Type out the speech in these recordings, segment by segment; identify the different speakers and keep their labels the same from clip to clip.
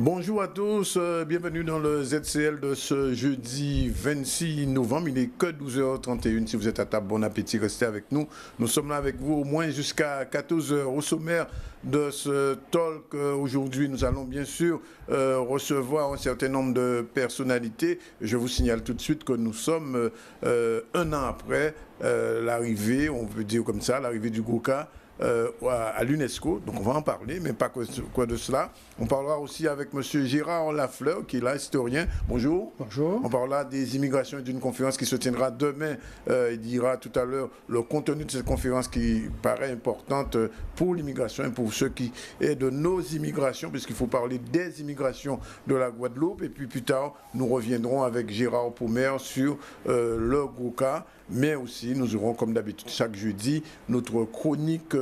Speaker 1: Bonjour à tous, bienvenue dans le ZCL de ce jeudi 26 novembre. Il est que 12h31. Si vous êtes à table, bon appétit, restez avec nous. Nous sommes là avec vous au moins jusqu'à 14h. Au sommaire de ce talk, aujourd'hui, nous allons bien sûr recevoir un certain nombre de personnalités. Je vous signale tout de suite que nous sommes un an après l'arrivée, on peut dire comme ça, l'arrivée du Gouka à l'UNESCO, donc on va en parler, mais pas quoi de cela. On parlera aussi avec M. Gérard Lafleur, qui est là, historien. Bonjour.
Speaker 2: Bonjour.
Speaker 1: On parlera des immigrations et d'une conférence qui se tiendra demain. Il dira tout à l'heure le contenu de cette conférence qui paraît importante pour l'immigration et pour ceux qui est de nos immigrations, puisqu'il faut parler des immigrations de la Guadeloupe. Et puis plus tard, nous reviendrons avec Gérard Paumer sur le Gouka. Mais aussi, nous aurons, comme d'habitude, chaque jeudi, notre chronique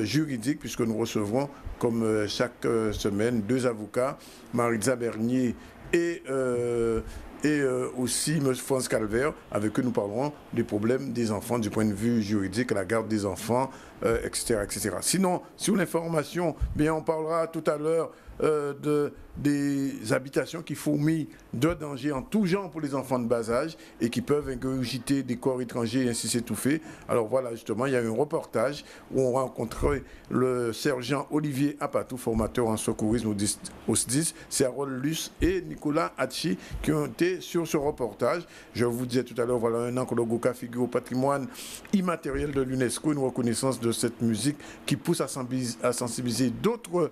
Speaker 1: juridique, puisque nous recevrons, comme chaque semaine, deux avocats, Maritza Bernier et aussi M. France Calvaire, avec eux nous parlerons des problèmes des enfants du point de vue juridique, la garde des enfants, etc., etc. Sinon, sur l'information, bien, on parlera tout à l'heure des habitations qui fourmillent de dangers en tout genre pour les enfants de bas âge et qui peuvent ingurgiter des corps étrangers et ainsi s'étouffer. Alors voilà, justement, il y a eu un reportage où on rencontrait le sergent Olivier Apatou, formateur en secourisme au SDIS, c'est Harold Luce et Nicolas Hatchi qui ont été sur ce reportage. Je vous disais tout à l'heure, voilà un an que le Gouka figure au patrimoine immatériel de l'UNESCO, une reconnaissance de cette musique qui pousse à sensibiliser d'autres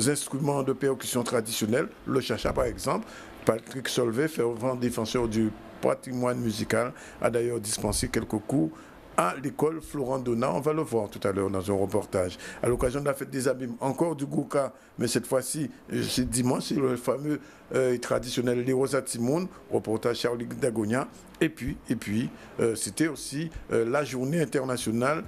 Speaker 1: instruments de percussion traditionnels, le chacha par exemple. Patrick Solvay, fervent défenseur du patrimoine musical, a d'ailleurs dispensé quelques cours à l'école Florent Donat. On va le voir tout à l'heure dans un reportage. À l'occasion de la fête des abîmes, encore du Gouka, mais cette fois-ci, c'est dimanche, c'est le fameux et traditionnel Les Rosat Timoun, reportage Charlie Dagonia. Et puis c'était aussi la journée internationale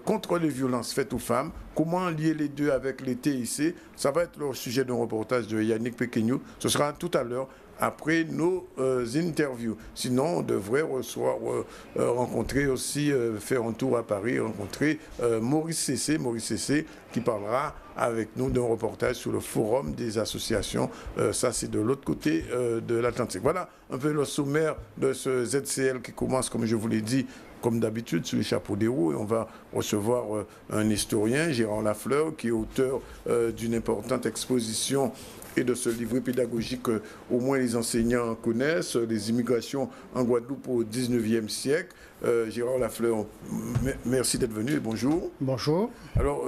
Speaker 1: contre les violences faites aux femmes. Comment lier les deux avec les TIC? Ça va être le sujet d'un reportage de Yannick Pequeño. Ce sera tout à l'heure, après nos interviews. Sinon, on devrait rencontrer aussi, faire un tour à Paris, rencontrer Maurice Cessé, qui parlera avec nous d'un reportage sur le forum des associations. Ça, c'est de l'autre côté de l'Atlantique. Voilà un peu le sommaire de ce ZCL qui commence, comme je vous l'ai dit, comme d'habitude, sur les chapeaux des roues. Et on va recevoir un historien, Gérard Lafleur, qui est auteur d'une importante exposition et de ce livret pédagogique au moins les enseignants connaissent, les immigrations en Guadeloupe au 19e siècle. Gérard Lafleur, merci d'être venu et bonjour.
Speaker 2: Bonjour.
Speaker 1: Alors,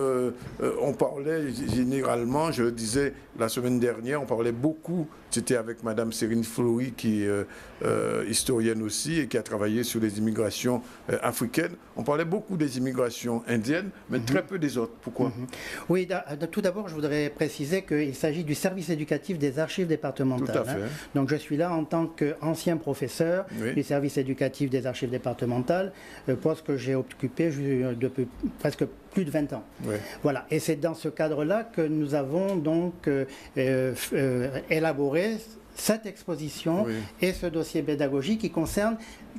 Speaker 1: on parlait généralement, je le disais la semaine dernière, on parlait beaucoup, c'était avec Madame Cérine Flory, qui est historienne aussi et qui a travaillé sur les immigrations africaines. On parlait beaucoup des immigrations indiennes, mais très peu des autres. Pourquoi?
Speaker 2: Oui, tout d'abord, je voudrais préciser qu'il s'agit du service éducatif des archives départementales.
Speaker 1: Tout à fait.
Speaker 2: Donc, je suis là en tant qu'ancien professeur du service éducatif des archives départementales, poste que j'ai occupé depuis presque plus de 20 ans. Oui. Voilà. Et c'est dans ce cadre-là que nous avons donc élaboré cette exposition et ce dossier pédagogique qui concerne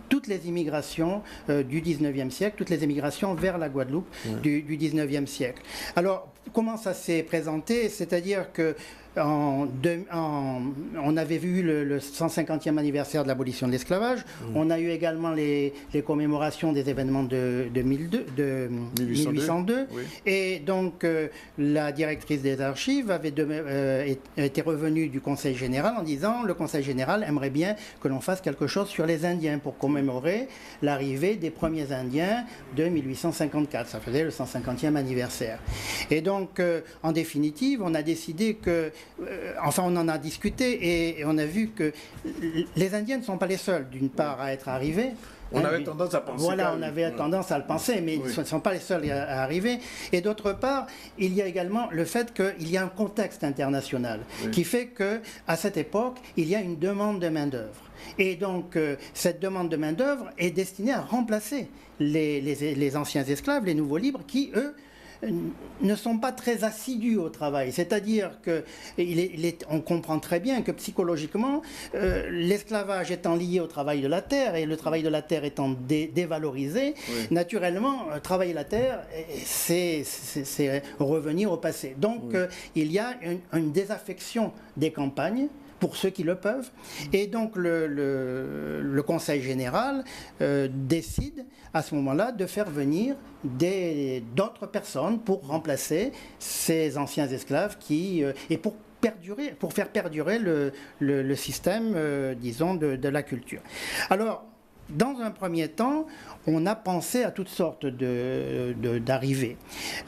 Speaker 2: toutes les immigrations du 19e siècle, toutes les immigrations vers la Guadeloupe du 19e siècle. Alors, comment ça s'est présenté? C'est-à-dire que on avait vu le 150e anniversaire de l'abolition de l'esclavage. On a eu également les commémorations des événements de 1802. Oui. Et donc, la directrice des archives était revenue du Conseil général en disant le Conseil général aimerait bien que l'on fasse quelque chose sur les Indiens pour commémorer l'arrivée des premiers Indiens de 1854. Ça faisait le 150e anniversaire. Et donc, en définitive, on a décidé que enfin, on en a discuté et on a vu que les Indiens ne sont pas les seuls, d'une part, à être arrivés.
Speaker 1: On avait tendance à penser.
Speaker 2: Voilà, on avait tendance à le penser, mais ils ne sont pas les seuls à arriver. Et d'autre part, il y a également le fait qu'il y a un contexte international qui fait qu'à cette époque, il y a une demande de main-d'œuvre. Et donc, cette demande de main-d'œuvre est destinée à remplacer les anciens esclaves, les nouveaux libres, qui, eux, ne sont pas très assidus au travail. C'est-à-dire que on comprend très bien que psychologiquement, l'esclavage étant lié au travail de la terre et le travail de la terre étant dévalorisé, naturellement, travailler la terre, c'est revenir au passé. Donc, il y a une désaffection des campagnes pour ceux qui le peuvent. Et donc le Conseil général décide à ce moment-là de faire venir d'autres personnes pour remplacer ces anciens esclaves et pour faire perdurer le système, disons, de la culture. Alors, dans un premier temps, on a pensé à toutes sortes d'arrivées.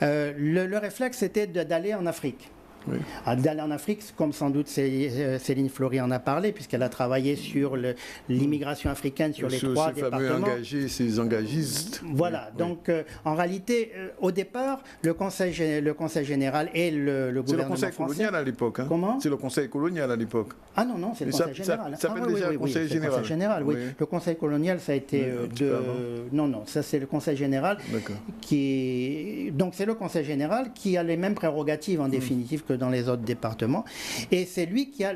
Speaker 2: Le réflexe était d'aller en Afrique. Oui. D'aller en Afrique, comme sans doute Céline Fleury en a parlé, puisqu'elle a travaillé sur l'immigration africaine sur les 3 départements.
Speaker 1: Ces engagistes.
Speaker 2: Voilà, donc en réalité, au départ, le Conseil général et le gouvernement français...
Speaker 1: C'est le Conseil colonial à l'époque. Hein.
Speaker 2: Comment ?
Speaker 1: C'est le Conseil colonial à l'époque.
Speaker 2: Ah non, c'est le Conseil général.
Speaker 1: Ça s'appelle déjà le Conseil général.
Speaker 2: Conseil général, oui. Le Conseil colonial, ça a été Non, ça c'est le Conseil général donc c'est le Conseil général qui a les mêmes prérogatives en définitive que dans les autres départements, et c'est lui qui a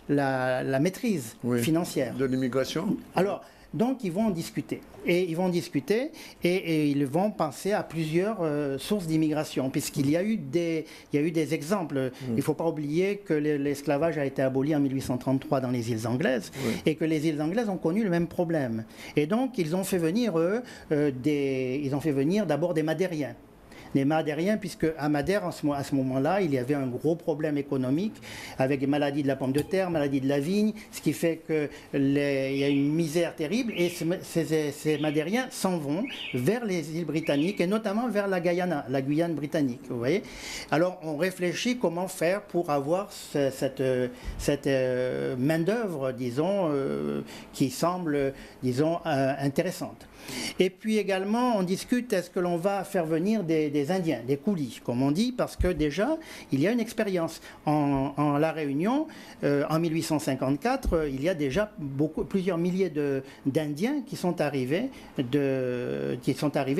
Speaker 2: la maîtrise financière
Speaker 1: de l'immigration.
Speaker 2: Alors, donc ils vont en discuter. Et ils vont penser à plusieurs sources d'immigration, puisqu'il y a eu des exemples. Il ne faut pas oublier que l'esclavage a été aboli en 1833 dans les îles anglaises, et que les îles anglaises ont connu le même problème. Et donc ils ont fait venir d'abord des Madériens. Les Madériens, puisque à Madère, à ce moment-là, il y avait un gros problème économique avec des maladies de la pomme de terre, maladies de la vigne, ce qui fait qu'il y a une misère terrible, et ces Madériens s'en vont vers les îles britanniques, et notamment vers la Guyane britannique, vous voyez. Alors, on réfléchit comment faire pour avoir cette main-d'œuvre, disons, qui semble, disons, intéressante. Et puis également, on discute, est-ce que l'on va faire venir des Indiens, des coulis, comme on dit, parce que déjà, il y a une expérience. En La Réunion, en 1854, il y a déjà plusieurs milliers d'Indiens qui sont arrivés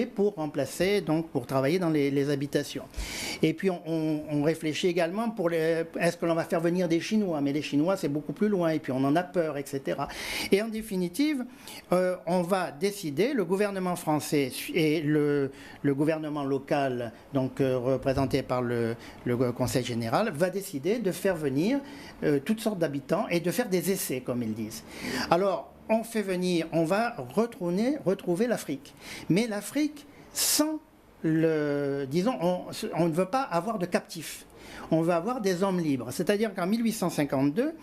Speaker 2: pour remplacer, donc pour travailler dans les habitations. Et puis on réfléchit également est-ce que l'on va faire venir des Chinois, mais les Chinois c'est beaucoup plus loin, et puis on en a peur, etc. Et en définitive, on va décider, le gouvernement français et le gouvernement local, donc représenté par le Conseil général, va décider de faire venir toutes sortes d'habitants et de faire des essais, comme ils disent. Alors, on va retrouver l'Afrique. Mais l'Afrique, sans disons, on ne veut pas avoir de captifs. On veut avoir des hommes libres. C'est-à-dire qu'en 1852,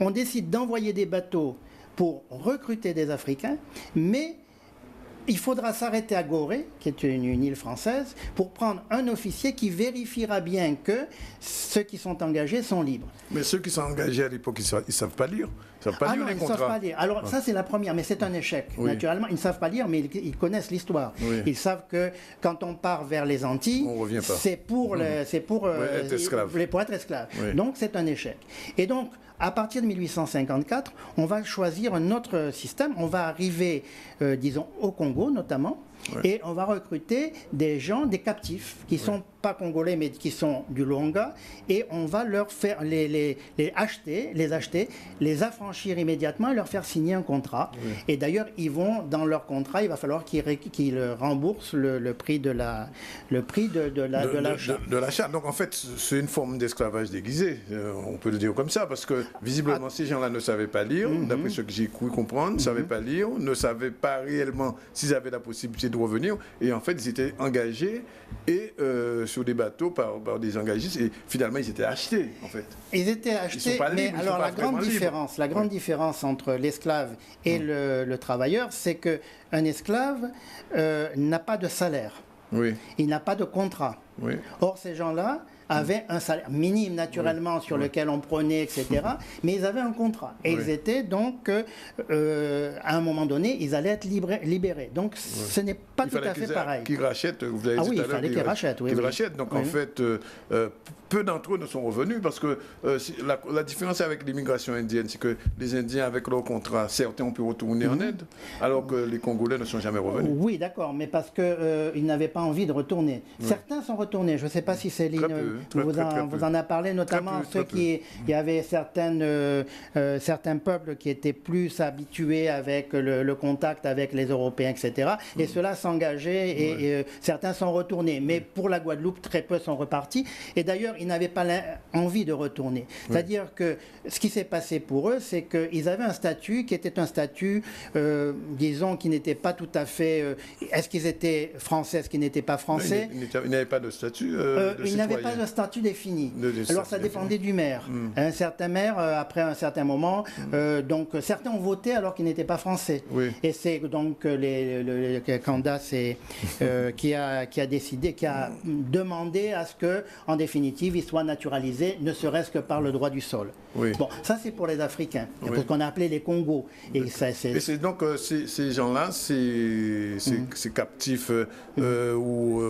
Speaker 2: on décide d'envoyer des bateaux pour recruter des Africains, mais il faudra s'arrêter à Gorée, qui est une île française, pour prendre un officier qui vérifiera bien que ceux qui sont engagés sont libres.
Speaker 1: Mais ceux qui sont engagés à l'époque, ils ne savent pas lire. Ils ne savent pas lire les contrats.
Speaker 2: Ils savent pas lire. Alors ça, c'est la première, mais c'est un échec. Naturellement, ils ne savent pas lire, mais ils connaissent l'histoire. Ils savent que quand on part vers les Antilles, c'est pour être esclave. Donc c'est un échec. Et donc, à partir de 1854, on va choisir un autre système. On va arriver, disons, au Congo notamment, et on va recruter des gens, des captifs, qui ne sont pas congolais, mais qui sont du Luanga, et on va leur faire les acheter, les affranchir immédiatement et leur faire signer un contrat. Et d'ailleurs, dans leur contrat, il va falloir qu'ils remboursent le prix de l'achat.
Speaker 1: De l'achat. Donc en fait, c'est une forme d'esclavage déguisé, on peut le dire comme ça, parce que visiblement, ces gens-là ne savaient pas lire, d'après ce que j'ai cru comprendre, ne savaient pas lire, ne savaient pas réellement s'ils avaient la possibilité de revenir, et en fait, ils étaient engagés et sur des bateaux par des engagistes, et finalement, ils étaient achetés, en fait.
Speaker 2: Ils étaient achetés, mais alors la grande différence entre l'esclave et le travailleur, c'est qu'un esclave n'a pas de salaire. Il n'a pas de contrat.
Speaker 1: Oui.
Speaker 2: Or, ces gens-là avaient un salaire minime, naturellement, sur lequel on prenait, etc. Mais ils avaient un contrat. Et ils étaient donc, à un moment donné, ils allaient être libérés. Donc, ce n'est pas tout à fait pareil.
Speaker 1: Qu'ils rachètent, vous avez dit tout à l'heure.
Speaker 2: Il fallait qu'ils rachètent, oui.
Speaker 1: Qu'ils rachètent. Donc, en fait, peu d'entre eux ne sont revenus parce que la différence avec l'immigration indienne, c'est que les Indiens, avec leur contrat, certains ont pu retourner en Inde, alors que les Congolais ne sont jamais revenus.
Speaker 2: Oui, d'accord, mais parce qu'ils n'avaient pas envie de retourner. Certains sont retournés. Je ne sais pas si Céline vous en a parlé, notamment ceux qui... Il y avait certains peuples qui étaient plus habitués avec le contact avec les Européens, etc. Et ceux-là s'engageaient et certains sont retournés. Mais pour la Guadeloupe, très peu sont repartis. Et d'ailleurs, ils n'avaient pas envie de retourner. C'est-à-dire que ce qui s'est passé pour eux, c'est qu'ils avaient un statut qui était un statut, disons, qui n'était pas tout à fait... est-ce qu'ils étaient français, est-ce qu'ils n'étaient pas français?
Speaker 1: Ils n'avaient pas de statut
Speaker 2: ils n'avaient pas de statut défini. Alors ça dépendait du maire. Un certain maire, après un certain moment, donc certains ont voté alors qu'ils n'étaient pas français. Et c'est donc le Candace qui a décidé, qui a demandé à ce que, en définitive, ils soient naturalisés, ne serait-ce que par le droit du sol. Bon, ça c'est pour les Africains, pour ce qu'on a appelé les Congos. Et
Speaker 1: c'est donc ces gens-là, ces captifs ou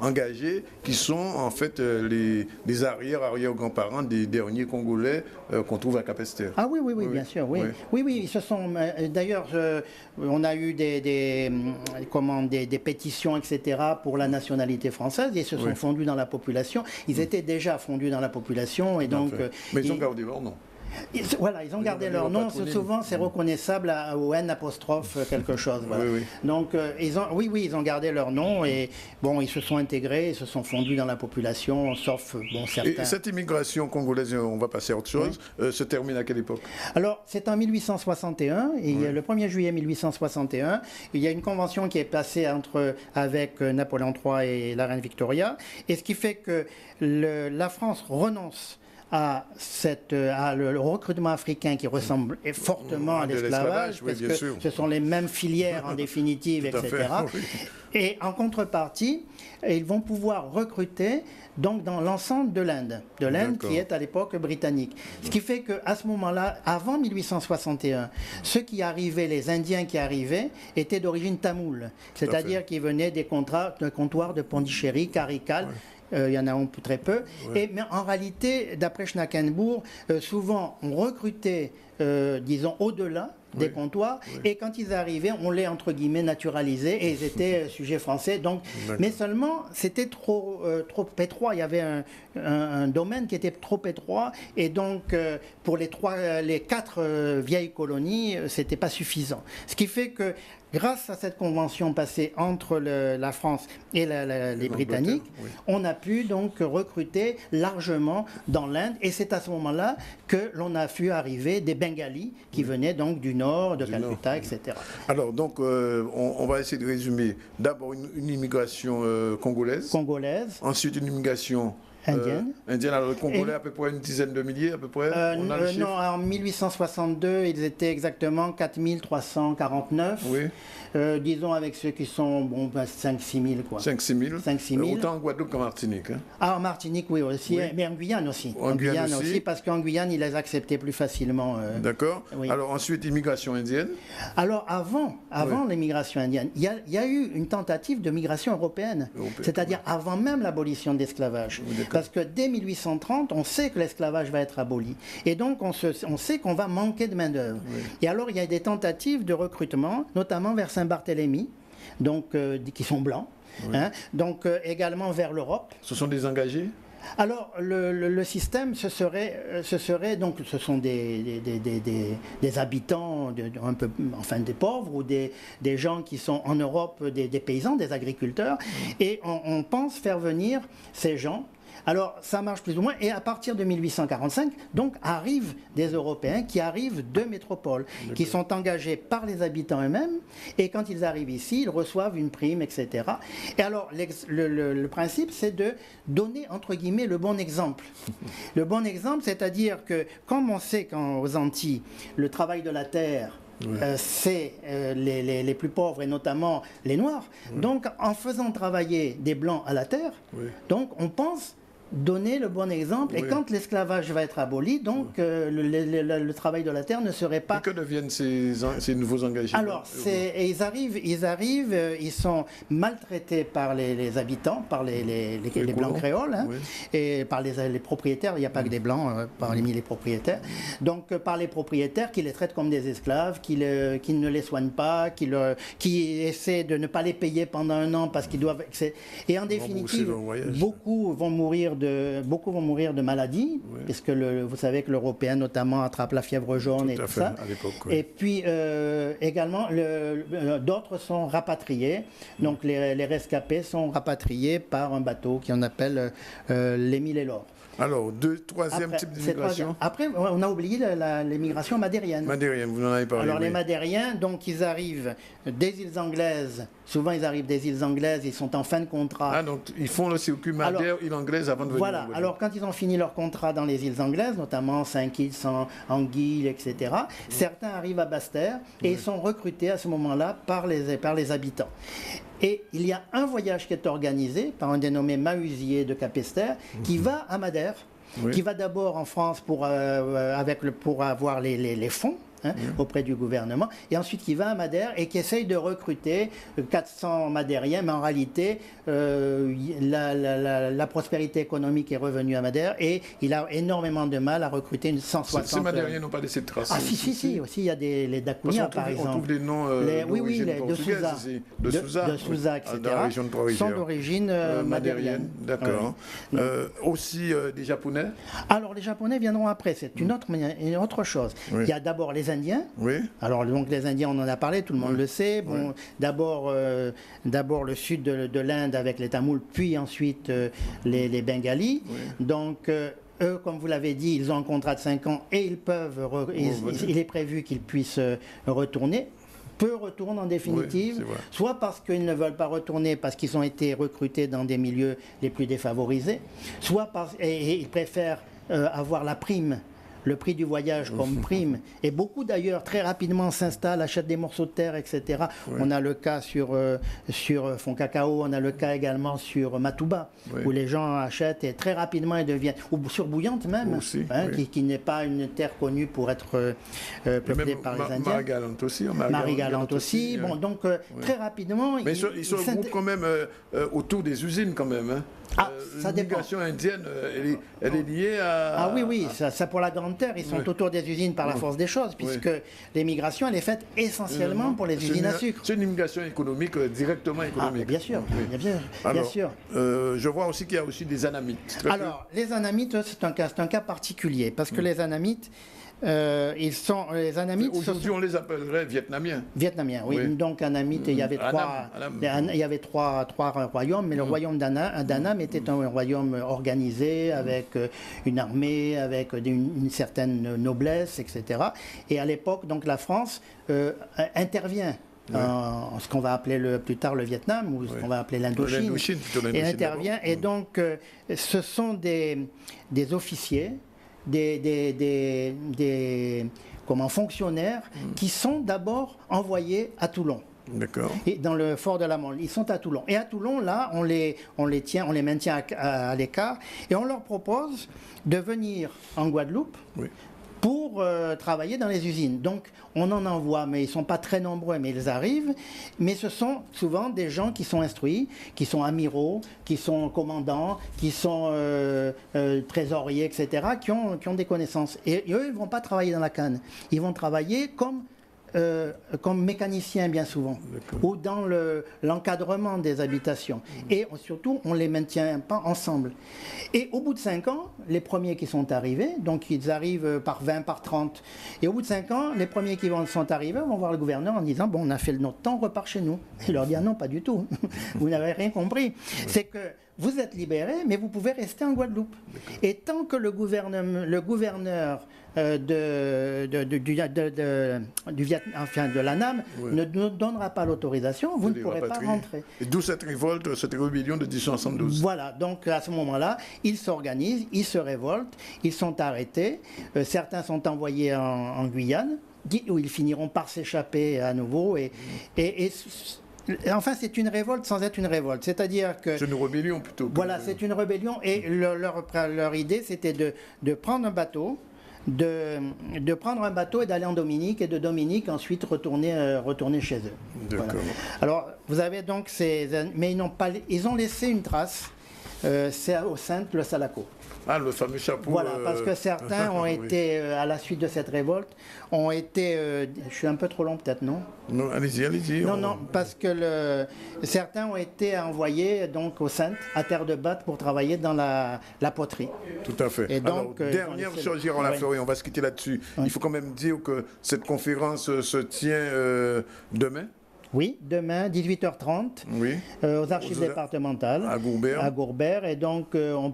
Speaker 1: engagés, qui sont en fait les arrière-grands-parents des derniers Congolais qu'on trouve à Capesterre.
Speaker 2: Ah oui, bien sûr, oui. Oui, ils se sont... D'ailleurs, on a eu des pétitions, etc., pour la nationalité française, et ils se sont fondus dans la population. Ils étaient déjà fondus dans la population, et donc...
Speaker 1: Mais ils ont gardé leur nom.
Speaker 2: Voilà, ils ont gardé leur nom. Souvent, c'est reconnaissable au N apostrophe quelque chose. Voilà. Donc, ils ont gardé leur nom et bon, ils se sont intégrés, ils se sont fondus dans la population, sauf certains.
Speaker 1: Et cette immigration congolaise, on va passer à autre chose, se termine à quelle époque?
Speaker 2: Alors, c'est en 1861, et le 1er juillet 1861, il y a une convention qui est passée avec Napoléon III et la reine Victoria, et ce qui fait que la France renonce à le recrutement africain qui ressemble fortement à l'esclavage, parce que ce sont les mêmes filières en définitive, etc. Et en contrepartie, ils vont pouvoir recruter donc dans l'ensemble de l'Inde qui est à l'époque britannique. Ce qui fait qu'à ce moment-là, avant 1861, ceux qui arrivaient, les Indiens qui arrivaient, étaient d'origine tamoule, c'est-à-dire qui venaient des comptoirs de Pondichéry, Carical. Il y en a très peu. Mais en réalité, d'après Schnackenbourg, souvent on recrutait, disons, au-delà des comptoirs, et quand ils arrivaient, on les, entre guillemets, naturalisés, et ils étaets sujets français. Donc, mais seulement, c'était trop étroit. Il y avait un domaine qui était trop étroit, et donc, pour les 4 vieilles colonies, c'était pas suffisant. Ce qui fait que, grâce à cette convention passée entre la France et les Britanniques, on a pu donc recruter largement dans l'Inde, et c'est à ce moment-là que l'on a vu arriver des Bengalis qui venaient donc du nord, de Calcutta, etc.
Speaker 1: Alors donc on va essayer de résumer. D'abord une immigration congolaise. Ensuite une immigration indienne. Alors le Congolais, à peu près une dizaine de milliers, à peu près
Speaker 2: non, en 1862, ils étaient exactement 4349. Disons avec ceux qui sont 5-6 000, quoi.
Speaker 1: 5-6 000. Autant en Guadeloupe qu'en Martinique.
Speaker 2: En Martinique, oui, aussi. Mais en Guyane aussi. En Guyane aussi, parce qu'en Guyane, ils les acceptaient plus facilement.
Speaker 1: D'accord. Alors ensuite, immigration indienne.
Speaker 2: Alors avant l'immigration indienne, il y a eu une tentative de migration européenne. C'est-à-dire avant même l'abolition de l'esclavage. Parce que dès 1830, on sait que l'esclavage va être aboli. Et donc, on sait qu'on va manquer de main-d'œuvre. Et alors, il y a des tentatives de recrutement, notamment vers Saint-Barthélemy, donc, qui sont blancs, donc également vers l'Europe. Ce sont des engagés? Alors, le système, ce serait donc, ce sont des habitants, un peu, enfin des pauvres, ou des gens qui sont en Europe, des paysans, des agriculteurs, et on pense faire venir ces gens. Alors, ça marche plus ou moins, et à partir de 1845, donc, arrivent des Européens qui arrivent de métropole, qui sont engagés par les habitants eux-mêmes, et quand ils arrivent ici, ils reçoivent une prime, etc. Et alors, le principe, c'est de donner, entre guillemets, le bon exemple. Le bon exemple, c'est-à-dire que, comme on sait qu'aux Antilles, le travail de la terre c'est les plus pauvres et notamment les Noirs. Donc en faisant travailler des Blancs à la terre, donc on pense donner le bon exemple. Et quand l'esclavage va être aboli, donc le travail de la terre ne serait pas...
Speaker 1: Et que deviennent ces nouveaux engagés?
Speaker 2: Alors, ils arrivent, ils sont maltraités par les habitants, par les Blancs créoles, hein, et par les propriétaires. Il n'y a pas que des Blancs parmi les propriétaires. Donc, par les propriétaires qui les traitent comme des esclaves, qui ne les soignent pas, qui essaient de ne pas les payer pendant un an parce qu'ils doivent... Et en définitive, beaucoup vont mourir de maladies, puisque vous savez que l'Européen notamment attrape la fièvre jaune et tout ça. Et puis également, d'autres sont rapatriés. Donc les rescapés sont rapatriés par un bateau qu'on appelle l'Émile et l'Or.
Speaker 1: Alors, troisième type d'immigration.
Speaker 2: Après, on a oublié l'immigration madérienne.
Speaker 1: Madérienne, vous en avez parlé.
Speaker 2: Alors, les Madériens, donc, ils arrivent des îles anglaises. Souvent, ils arrivent des îles anglaises, ils sont en fin de contrat.
Speaker 1: Ah, donc, ils font le circuit Madère, île anglaise avant de venir.
Speaker 2: Voilà. Alors, quand ils ont fini leur contrat dans les îles anglaises, notamment Saint-Kitts, Anguille, etc., certains arrivent à Basse-Terre et ils sont recrutés à ce moment-là par les habitants. Et il y a un voyage qui est organisé par un dénommé Mahusier de Capesterre qui va à Madère, qui va d'abord en France pour avoir les fonds. Auprès du gouvernement, et ensuite qui va à Madère et qui essaye de recruter 400 Madériens, mais en réalité la prospérité économique est revenue à Madère et il a énormément de mal à recruter une 160.
Speaker 1: Ces Madériens n'ont pas laissé de traces.
Speaker 2: Ah si, aussi il y a les Dacunia par exemple.
Speaker 1: On trouve des noms
Speaker 2: de Souza, etc.
Speaker 1: Dans la région de Trois-Rivières.
Speaker 2: Sont d'origine madérienne.
Speaker 1: D'accord. Aussi des Japonais.
Speaker 2: Alors les Japonais viendront après, c'est une autre chose. Il y a d'abord les Indiens. Alors donc les Indiens, on en a parlé, tout le monde le sait. Bon, d'abord le sud de l'Inde avec les Tamouls, puis ensuite les Bengalis. Donc eux, comme vous l'avez dit, ils ont un contrat de 5 ans et il est prévu qu'ils puissent retourner. Peu retournent en définitive, soit parce qu'ils ne veulent pas retourner parce qu'ils ont été recrutés dans des milieux les plus défavorisés, soit et ils préfèrent avoir la prime, le prix du voyage comme prime. Et beaucoup d'ailleurs, très rapidement, s'installent, achètent des morceaux de terre, etc. On a le cas sur Fond Cacao, on a le cas également sur Matouba, où les gens achètent et très rapidement ils deviennent, ou sur Bouillante même, qui n'est pas une terre connue pour être peuplée par les Indiens.
Speaker 1: Marie-Galante aussi.
Speaker 2: Marie-Galante aussi. Bon, donc très rapidement...
Speaker 1: Mais ils se regroupent quand même autour des usines quand même. Hein.
Speaker 2: Ça dépend.
Speaker 1: L'immigration indienne, elle est liée à...
Speaker 2: Ah oui, ça pour la Grande Terre, ils sont autour des usines par la force des choses, puisque l'émigration, elle est faite essentiellement pour les usines à sucre.
Speaker 1: C'est une immigration économique, directement économique.
Speaker 2: Bien sûr, bien sûr.
Speaker 1: Je vois aussi qu'il y a aussi des Anamites.
Speaker 2: Alors, les Anamites, c'est un cas particulier, parce que les Anamites, les Anamites.
Speaker 1: Aujourd'hui, on les appellerait Vietnamiens.
Speaker 2: Vietnamiens, oui. Donc, Anamites, il y avait trois royaumes, mais le royaume d'Annam était un royaume organisé, avec une armée, avec une certaine noblesse, etc. Et à l'époque, donc, la France intervient. Ce qu'on va appeler plus tard le Vietnam, ou ce qu'on va appeler l'Indochine, et intervient. Et donc, ce sont des officiers, des fonctionnaires qui sont d'abord envoyés à Toulon.
Speaker 1: D'accord.
Speaker 2: Et dans le fort de la Mole, ils sont à Toulon. Et à Toulon, là, on les maintient à l'écart et on leur propose de venir en Guadeloupe pour travailler dans les usines. Donc, on en envoie, mais ils ne sont pas très nombreux, mais ils arrivent. Mais ce sont souvent des gens qui sont instruits, qui sont amiraux, qui sont commandants, qui sont trésoriers, etc., qui ont des connaissances. Et eux, ils ne vont pas travailler dans la canne. Ils vont travailler comme mécaniciens bien souvent, ou dans l'encadrement des habitations. Et surtout, on ne les maintient pas ensemble. Et au bout de 5 ans, les premiers qui sont arrivés, donc ils arrivent par 20, par 30, et au bout de 5 ans, les premiers qui sont arrivés vont voir le gouverneur en disant « Bon, on a fait notre temps, on repart chez nous ». Il leur dit « Ah non, pas du tout, vous n'avez rien compris. C'est que vous êtes libérés, mais vous pouvez rester en Guadeloupe. Et tant que le gouverneur de l'Annam ne nous donnera pas l'autorisation, vous ne pourrez pas rentrer.
Speaker 1: Et d'où cette révolte, cette rébellion de 1872.
Speaker 2: Voilà, donc à ce moment-là, ils s'organisent, ils se révoltent, ils sont arrêtés, certains sont envoyés en Guyane, où ils finiront par s'échapper à nouveau. Enfin, c'est une révolte sans être une révolte. C'est-à-dire que...
Speaker 1: C'est une rébellion plutôt.
Speaker 2: Voilà, c'est une rébellion. Et leur idée, c'était de prendre un bateau, de prendre un bateau et d'aller en Dominique, et de Dominique ensuite retourner chez eux.
Speaker 1: D'accord.
Speaker 2: Voilà. Alors, vous avez donc mais ils ont laissé une trace. C'est au Saintes, le Salaco.
Speaker 1: Ah, le fameux chapeau.
Speaker 2: Voilà, parce que certains ont été, à la suite de cette révolte, ont été... je suis un peu trop long peut-être, non?
Speaker 1: Non, allez-y.
Speaker 2: Non, parce que certains ont été envoyés donc au Saintes, à Terre de Batte, pour travailler dans la poterie.
Speaker 1: Tout à fait.
Speaker 2: Et donc,
Speaker 1: alors, dernière chose, Gérard Lafleury, on va se quitter là-dessus.
Speaker 2: Oui.
Speaker 1: Il faut quand même dire que cette conférence se tient demain.
Speaker 2: Oui, demain, 18h30,
Speaker 1: Oui.
Speaker 2: aux archives départementales.
Speaker 1: À Gourbert.
Speaker 2: À Gourbert. Et donc, on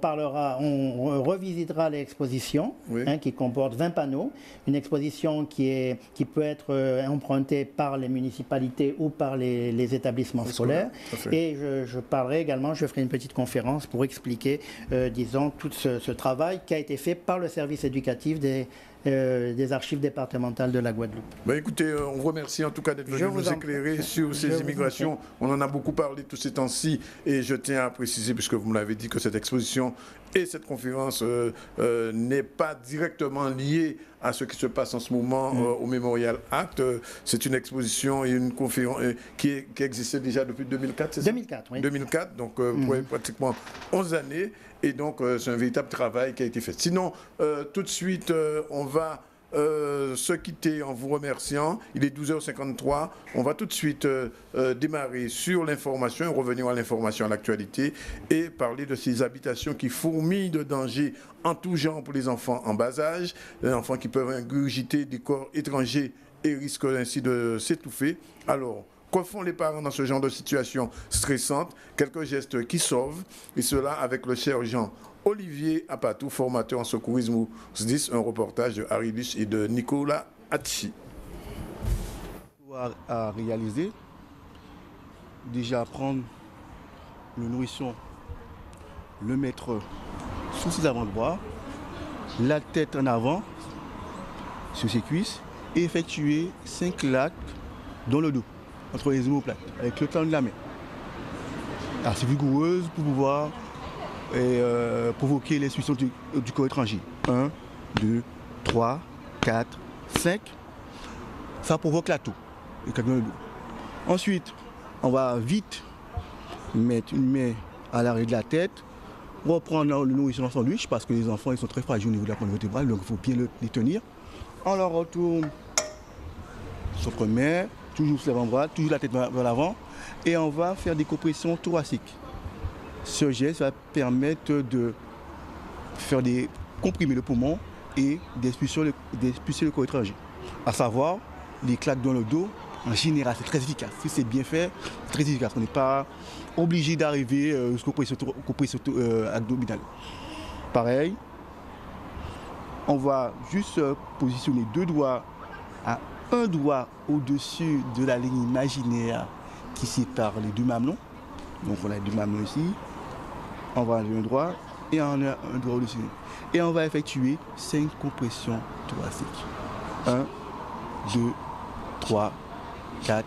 Speaker 2: revisitera l'exposition,
Speaker 1: Oui.
Speaker 2: Qui comporte 20 panneaux. Une exposition qui peut être empruntée par les municipalités ou par les établissements scolaires. Et je parlerai également, je ferai une petite conférence pour expliquer, disons, tout ce travail qui a été fait par le service éducatif des archives départementales de la Guadeloupe.
Speaker 1: Ben écoutez, on vous remercie en tout cas d'être venu nous éclairer sur ces immigrations. On en a beaucoup parlé tous ces temps-ci et je tiens à préciser, puisque vous me l'avez dit, que cette exposition et cette conférence n'est pas directement liée à ce qui se passe en ce moment au Memorial Act. C'est une exposition et une conférence qui existait déjà depuis 2004, c'est ça?
Speaker 2: 2004, oui.
Speaker 1: 2004, donc pratiquement 11 années. Et donc, c'est un véritable travail qui a été fait. Sinon, tout de suite, on va se quitter en vous remerciant. Il est 12h53. On va tout de suite démarrer sur l'information et revenir à l'information, à l'actualité, et parler de ces habitations qui fourmillent de dangers en tout genre pour les enfants en bas âge, les enfants qui peuvent ingurgiter des corps étrangers et risquent ainsi de s'étouffer. Alors, que font les parents dans ce genre de situation stressante? Quelques gestes qui sauvent, et cela avec le sergent Olivier Apatou, formateur en secourisme au SDIS, un reportage de Harry Luce et de Nicolas Hatchi.
Speaker 3: À réaliser, déjà prendre le nourrisson, le mettre sous ses avant-bras, la tête en avant, sur ses cuisses, et effectuer 5 claques dans le dos, entre les omoplates, avec le temps de la main. Assez vigoureuse pour pouvoir provoquer l'expulsion du corps étranger. 1, 2, 3, 4, 5. Ça provoque la toux. Dans le dos. Ensuite, on va vite mettre une main à l'arrêt de la tête, reprendre le nourrisson en sandwich, parce que les enfants ils sont très fragiles au niveau de la colonne vertébrale, donc il faut bien les tenir. On leur retourne sur main, toujours sur l'avant-bras, toujours la tête vers l'avant, et on va faire des compressions thoraciques. Ce geste va permettre de comprimer le poumon et d'expulser le corps étranger. À savoir, les claques dans le dos, en général, c'est très efficace. Si c'est bien fait, c'est très efficace. On n'est pas obligé d'arriver jusqu'au compression abdominale. Pareil, on va juste positionner 2 doigts à 1 doigt au-dessus de la ligne imaginaire qui sépare les 2 mamelons. Donc voilà les 2 mamelons ici. On va enlever un doigt et on a un doigt au-dessus. Et on va effectuer 5 compressions thoraciques. 1, 2, 3, 4,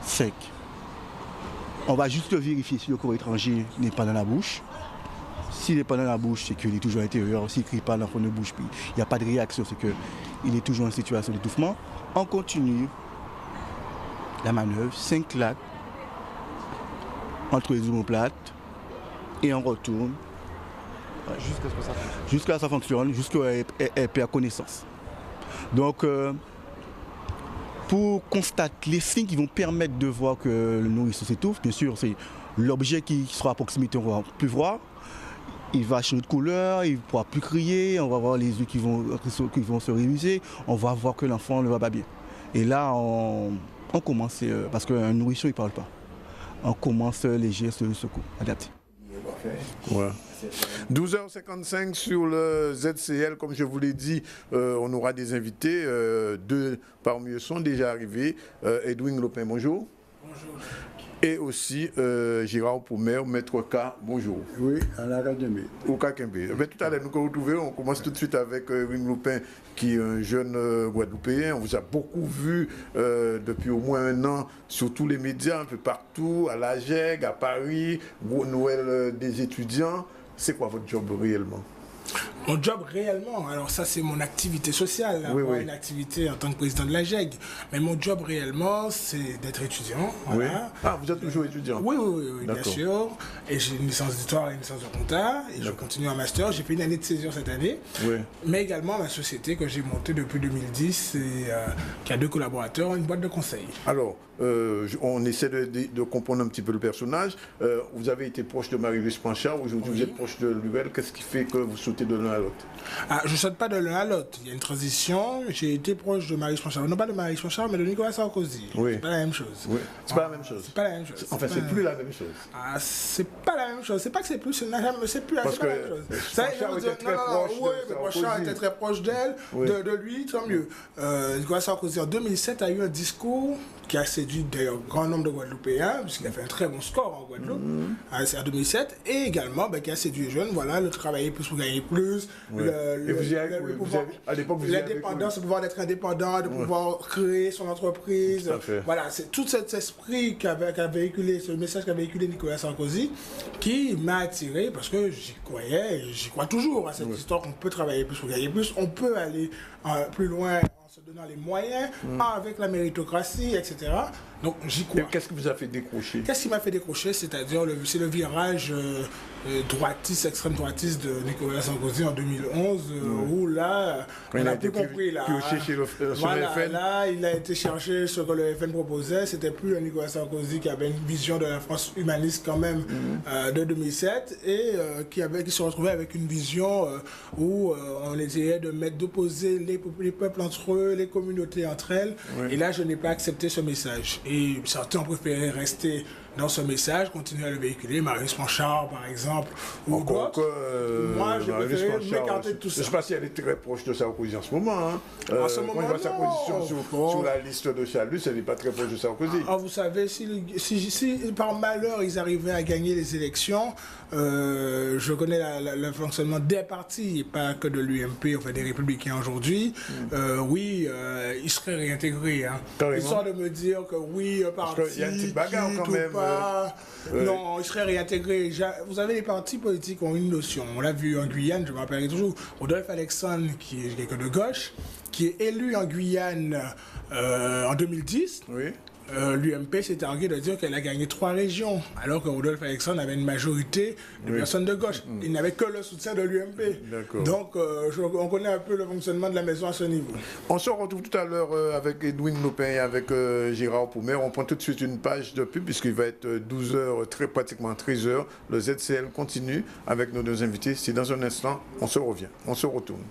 Speaker 3: 5. On va juste vérifier si le corps étranger n'est pas dans la bouche. S'il n'est pas dans la bouche, c'est qu'il est toujours à l'intérieur. S'il ne crie pas, l'enfant ne bouge plus. Il n'y a pas de réaction, c'est qu'il est toujours en situation d'étouffement. On continue la manœuvre, 5 claques entre les omoplates et on retourne jusqu'à ce que ça fonctionne, jusqu'à ce qu'elle perd connaissance. Donc, pour constater les signes qui vont permettre de voir que le nourrisson s'étouffe, bien sûr, c'est l'objet qui sera à proximité, on va plus voir. Il va changer de couleur, il ne pourra plus crier, on va voir les yeux qui vont se réviser, on va voir que l'enfant ne va pas bien. Et là, on commence, parce qu'un nourrisson, il ne parle pas. On commence les gestes de secours adaptés.
Speaker 1: Ouais. 12h55 sur le ZCL, comme je vous l'ai dit, on aura des invités. 2 parmi eux sont déjà arrivés. Edwin Lopin, bonjour.
Speaker 4: Bonjour.
Speaker 1: Et aussi Gérard Poumer, maître K, bonjour.
Speaker 5: Oui, à l'académie.
Speaker 1: Au Kakembe. Mais tout à l'heure, nous retrouvons, on commence tout de suite avec Ewing Lupin, qui est un jeune Guadeloupéen. On vous a beaucoup vu depuis au moins un an sur tous les médias, un peu partout, à la GEG, à Paris, Noël des étudiants. C'est quoi votre job réellement?
Speaker 4: Mon job réellement, alors ça c'est mon activité sociale,
Speaker 1: Oui,
Speaker 4: avoir
Speaker 1: oui.
Speaker 4: une activité en tant que président de la GEG. Mais mon job réellement, c'est d'être étudiant. Voilà.
Speaker 1: Oui. Ah, vous êtes toujours étudiant?
Speaker 4: Oui, bien
Speaker 1: D'accord.
Speaker 4: sûr. Et j'ai une licence d'histoire et une licence de compta. Et je continue en master. J'ai fait une année de césure cette année.
Speaker 1: Oui.
Speaker 4: Mais également ma société que j'ai montée depuis 2010 et qui a 2 collaborateurs, une boîte de conseil.
Speaker 1: Alors, on essaie de comprendre un petit peu le personnage. Vous avez été proche de Marie-Louise Panchard, aujourd'hui vous êtes proche de Luel. Qu'est-ce qui fait que vous sautez de l'un à l'autre?
Speaker 4: Ah, je ne saute pas de l'un à l'autre. Il y a une transition. J'ai été proche de Marie-Louise Panchard. Non pas de Marie-Louise Panchard, mais de Nicolas Sarkozy.
Speaker 1: Oui.
Speaker 4: C'est pas la même chose.
Speaker 1: Oui. C'est pas la même chose.
Speaker 4: C'est pas la même chose.
Speaker 1: Enfin, c'est plus la même chose.
Speaker 4: Ah, c'est pas la même chose. C'est pas que c'est plus, c'est plus
Speaker 1: Parce
Speaker 4: c'est pas la
Speaker 1: que
Speaker 4: même chose.
Speaker 1: Panchard était très proche de
Speaker 4: oui, mais Panchard
Speaker 1: Sarkozy.
Speaker 4: était très proche d'elle,
Speaker 1: Oui.
Speaker 4: de lui, tant mieux. Nicolas Sarkozy en 2007 a eu un discours qui a séduit d'ailleurs un grand nombre de Guadeloupéens, puisqu'il a fait un très bon score en Guadeloupe, c'est en 2007, et également qui a séduit les jeunes, voilà, le travailler plus pour gagner plus,
Speaker 1: Oui. Et vous y avez cru, à l'époque, vous y avez cru.
Speaker 4: l'indépendance, le pouvoir d'être indépendant, de pouvoir créer son entreprise.
Speaker 1: Tout à fait.
Speaker 4: Voilà, c'est tout cet esprit qu'a véhiculé, ce message qu'a véhiculé Nicolas Sarkozy, qui m'a attiré parce que j'y croyais, et j'y crois toujours à cette histoire qu'on peut travailler plus pour gagner plus, on peut aller plus loin en se donnant les moyens, avec la méritocratie, etc. Donc j'y crois.
Speaker 1: Qu'est-ce qui vous a fait décrocher?
Speaker 4: Qu'est-ce qui m'a fait décrocher? C'est-à-dire, c'est le virage droitiste, extrême droitiste de Nicolas Sarkozy en 2011, où là,
Speaker 1: Quand
Speaker 4: on
Speaker 1: il a
Speaker 4: a
Speaker 1: été
Speaker 4: plus compris. Là,
Speaker 1: pioché sur le FN.
Speaker 4: là, il a été chercher ce que le FN proposait. C'était plus un Nicolas Sarkozy qui avait une vision de la France humaniste quand même de 2007 et qui se retrouvait avec une vision où on essayait d'opposer les peuples entre eux, les communautés entre elles. Et là, je n'ai pas accepté ce message. Et certains ont préféré rester dans ce message, continuer à le véhiculer. Marie-Louise Panchard, par exemple, ou
Speaker 1: Encore
Speaker 4: d'autres. Moi, j'ai
Speaker 1: Marie-Louise
Speaker 4: préféré
Speaker 1: Panchard,
Speaker 4: m'écarter de tout
Speaker 1: je
Speaker 4: ça.
Speaker 1: ne sais pas si elle est très proche de Sarkozy en ce moment. Hein.
Speaker 4: En ce
Speaker 1: Quand
Speaker 4: moment,
Speaker 1: je vois sa
Speaker 4: non.
Speaker 1: position sur la liste de Chalus, elle n'est pas très proche de Sarkozy.
Speaker 4: Ah, vous savez, si par malheur ils arrivaient à gagner les élections, je connais le fonctionnement des partis, et pas que de l'UMP, enfin des Républicains aujourd'hui, oui, ils seraient réintégrés. Hein.
Speaker 1: Carrément.
Speaker 4: Histoire de me dire que oui, un parti
Speaker 1: qu'il y a une petite bagarre
Speaker 4: quitte
Speaker 1: quand
Speaker 4: ou
Speaker 1: même,
Speaker 4: pas, non, ils seraient réintégrés. Vous savez, les partis politiques ont une notion. On l'a vu en Guyane, je me rappellerai toujours, Rodolphe Alexandre, qui est quelqu'un de gauche, qui est élu en Guyane en 2010.
Speaker 1: Oui.
Speaker 4: L'UMP s'est targué de dire qu'elle a gagné 3 régions, alors que Rodolphe Alexandre avait une majorité de personnes de gauche. Il n'avait que le soutien de l'UMP.
Speaker 1: D'accord.
Speaker 4: Donc, on connaît un peu le fonctionnement de la maison à ce niveau.
Speaker 1: On se retrouve tout à l'heure avec Edwin Lupin et avec Gérard Poumer. On prend tout de suite une page de pub puisqu'il va être 12h, pratiquement 13h. Le ZCL continue avec nos 2 invités. C'est dans un instant, on se revient, on se retourne.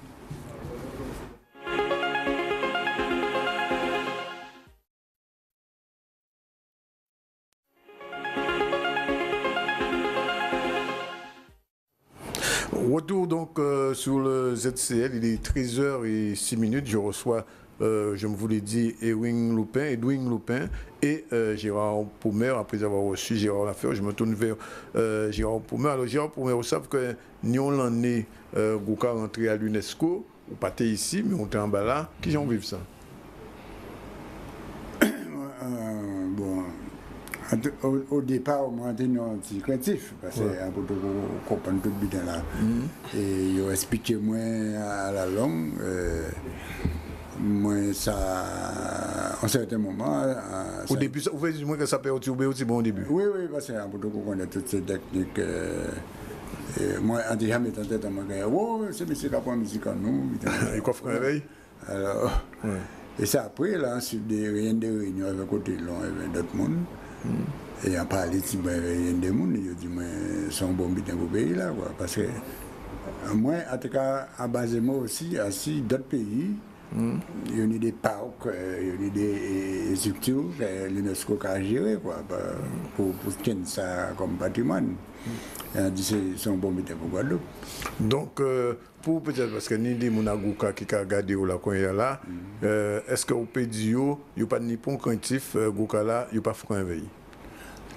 Speaker 1: Retour donc sur le ZCL, il est 13h06. Je reçois, je me vous l'ai dit, Edwin Lupin et Gérard Poumer. Après avoir reçu Gérard Laffer, je me tourne vers Gérard Poumer. Alors Gérard Poumer, vous savez que nous l'année Gouka rentré à l'UNESCO, ou pas ici, mais on est en bas là. Qui j'en vive ça?
Speaker 5: Bon, au départ, moi, j'étais un petit créatif, parce que pour comprendre tout bien là. Et il a expliqué moi à la langue, moi, ça, en certain moment.
Speaker 1: Au début, vous voyez que ça peut être aussi bon au début.
Speaker 5: Oui, parce que pour connaître toutes ces techniques. Moi, en déjà, mes têtes à moi, oh, c'est monsieur qui apprend la musique en nous.
Speaker 1: Il coffre un réveil.
Speaker 5: Alors, et ça après, là, ensuite, des réunions avec côté long, avec d'autres mondes. Et en parler de rien des mondes, je dis, mais c'est un bon but dans pays là, quoi. Parce que moi, en tout cas, à base de moi aussi, assis d'autres pays, il y a des parcs, il y a des structures que l'UNESCO a gérées, quoi, pour tenir ça comme patrimoine. Et on dit c'est un bon métier pour Guadeloupe.
Speaker 1: Donc, pour peut-être, parce que ni des Mounagouka qui a regardé là, quand il y a là, est-ce que au pays il n'y a pas de nippon craintif, Gouka là, il n'y a pas franc veille?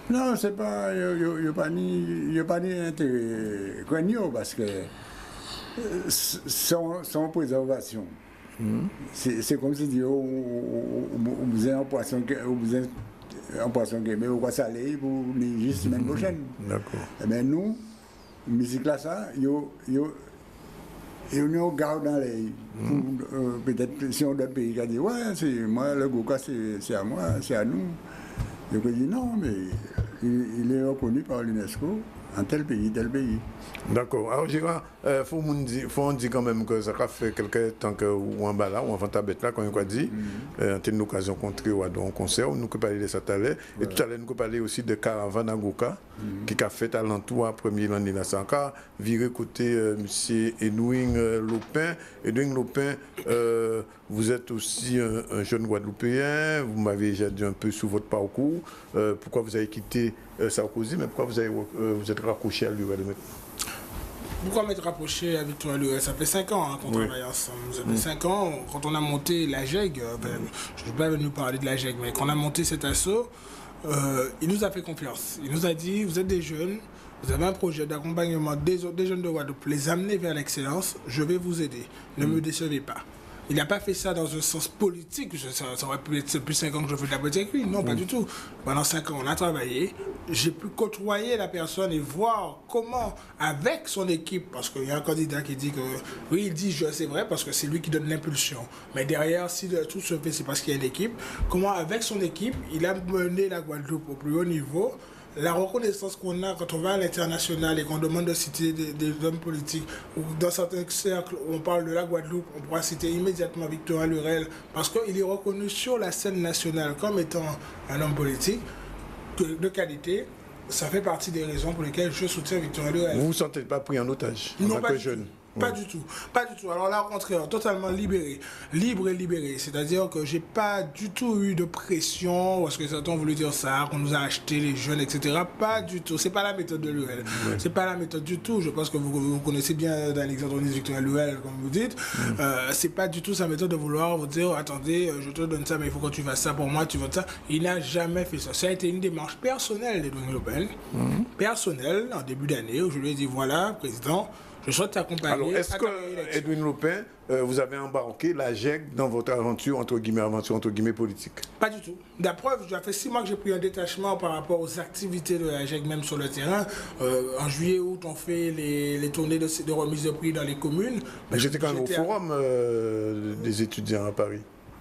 Speaker 5: Non, c'est pas, il n'y a pas ni intérêt craignant parce que sans préservation. C'est comme si vous avez un poisson qui est au salé pour juste la semaine prochaine.
Speaker 1: D'accord.
Speaker 5: Eh bien, nous, musique là, ça, il nous garde dans les. Peut-être si on d'autres pays qui dit ouais, c'est moi, le Gouka, c'est à moi, c'est à nous. Je dis non, mais il est reconnu par l'UNESCO en tel pays, tel pays.
Speaker 1: D'accord. Alors, Gérard, faut dire quand même que ça fait quelques temps que ou en bas là, ou en Fantabet là, quand on a dit, on a une occasion de rencontrer ou à un concert, nous avons parlé de ça tout à l'heure. Et tout à l'heure, nous avons parlé aussi de Caravane à Gouka, qui a fait à l'entour à premier l'année là, ça a viré côté M. Edwin Lopin. Edwin Lopin, vous êtes aussi un jeune Guadeloupéen, vous m'avez déjà dit un peu sur votre parcours, pourquoi vous avez quitté Sarkozy, mais pourquoi vous êtes raccroché à lui?
Speaker 4: Pourquoi m'être rapproché à Victor Lurel? Ça fait 5 ans qu'on travaille ensemble. Ça fait 5 ans, quand on a monté la GEG, je ne vais pas nous parler de la GEG, mais quand on a monté cet assaut, il nous a fait confiance. Il nous a dit, vous êtes des jeunes, vous avez un projet d'accompagnement des jeunes de Guadeloupe, les amener vers l'excellence, je vais vous aider. Ne me décevez pas. Il n'a pas fait ça dans un sens politique. Ça aurait pu être depuis 5 ans que je fais de la politique avec lui. Non, pas du tout. Pendant 5 ans, on a travaillé. J'ai pu côtoyer la personne et voir comment, avec son équipe, parce qu'il y a un candidat qui dit que, oui, il dit c'est vrai parce que c'est lui qui donne l'impulsion. Mais derrière, si tout se fait, c'est parce qu'il y a une équipe. Comment, avec son équipe, il a mené la Guadeloupe au plus haut niveau. La reconnaissance qu'on a quand on va à l'international et qu'on demande de citer des hommes politiques, ou dans certains cercles où on parle de la Guadeloupe, on pourra citer immédiatement Victor Lurel, parce qu'il est reconnu sur la scène nationale comme étant un homme politique de qualité. Ça fait partie des raisons pour lesquelles je soutiens Victor Lurel.
Speaker 1: Vous ne vous sentez pas pris en otage en
Speaker 4: non,
Speaker 1: tant que jeune?
Speaker 4: Pas du tout, pas du tout. Alors là, au contraire, totalement libéré, libre et libéré. C'est-à-dire que j'ai pas du tout eu de pression, parce que certains ont voulu dire ça, qu'on nous a acheté les jeunes, etc. Pas du tout. C'est pas la méthode de Lurel. C'est pas la méthode du tout. Je pense que vous connaissez bien d'Alexandre Victor Lurel, comme vous dites. C'est pas du tout sa méthode de vouloir vous dire, attendez, je te donne ça, mais il faut que tu fasses ça pour moi, tu veux ça. Il n'a jamais fait ça. Ça a été une démarche personnelle d'Edwin Lopin, personnelle, en début d'année, où je lui ai dit, voilà, président, je souhaite t'accompagner.
Speaker 1: Alors, est-ce que, Edwin Lopin, vous avez embarqué la GEG dans votre aventure, entre guillemets, politique?
Speaker 4: Pas du tout. La preuve, ça fait 6 mois que j'ai pris un détachement par rapport aux activités de la GEG, même sur le terrain. En juillet, août, on fait les tournées de remise de prix dans les communes.
Speaker 1: Mais j'étais quand même au forum des étudiants à Paris.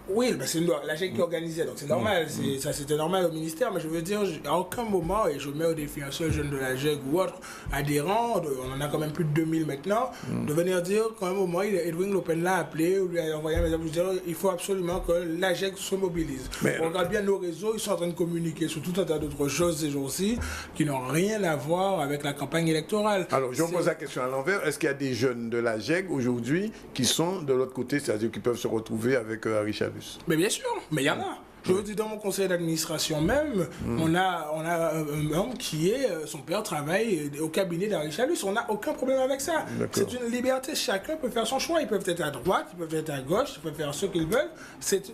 Speaker 4: Oui, c'est la GEG qui organisait, donc c'est normal, ça c'était normal au ministère, mais je veux dire, à aucun moment, et je mets au défi un seul jeune de la GEG ou autre adhérent, on en a quand même plus de 2000 maintenant, de venir dire qu'à un moment, Edwin Lopin l'a appelé, ou lui a envoyé un message pour dire il faut absolument que la GEG se mobilise. Mais on regarde bien nos réseaux, ils sont en train de communiquer sur tout un tas d'autres choses ces jours-ci qui n'ont rien à voir avec la campagne électorale.
Speaker 1: Alors, je vous pose la question à l'envers, est-ce qu'il y a des jeunes de la GEG aujourd'hui qui sont de l'autre côté, c'est-à-dire qui peuvent se retrouver avec Richard?
Speaker 4: Mais bien sûr, mais il y en a. Je veux dire, dans mon conseil d'administration même, on a un homme qui est, son père travaille au cabinet d'Henri Chalus. On n'a aucun problème avec ça. C'est une liberté. Chacun peut faire son choix. Ils peuvent être à droite, ils peuvent être à gauche, ils peuvent faire ce qu'ils veulent.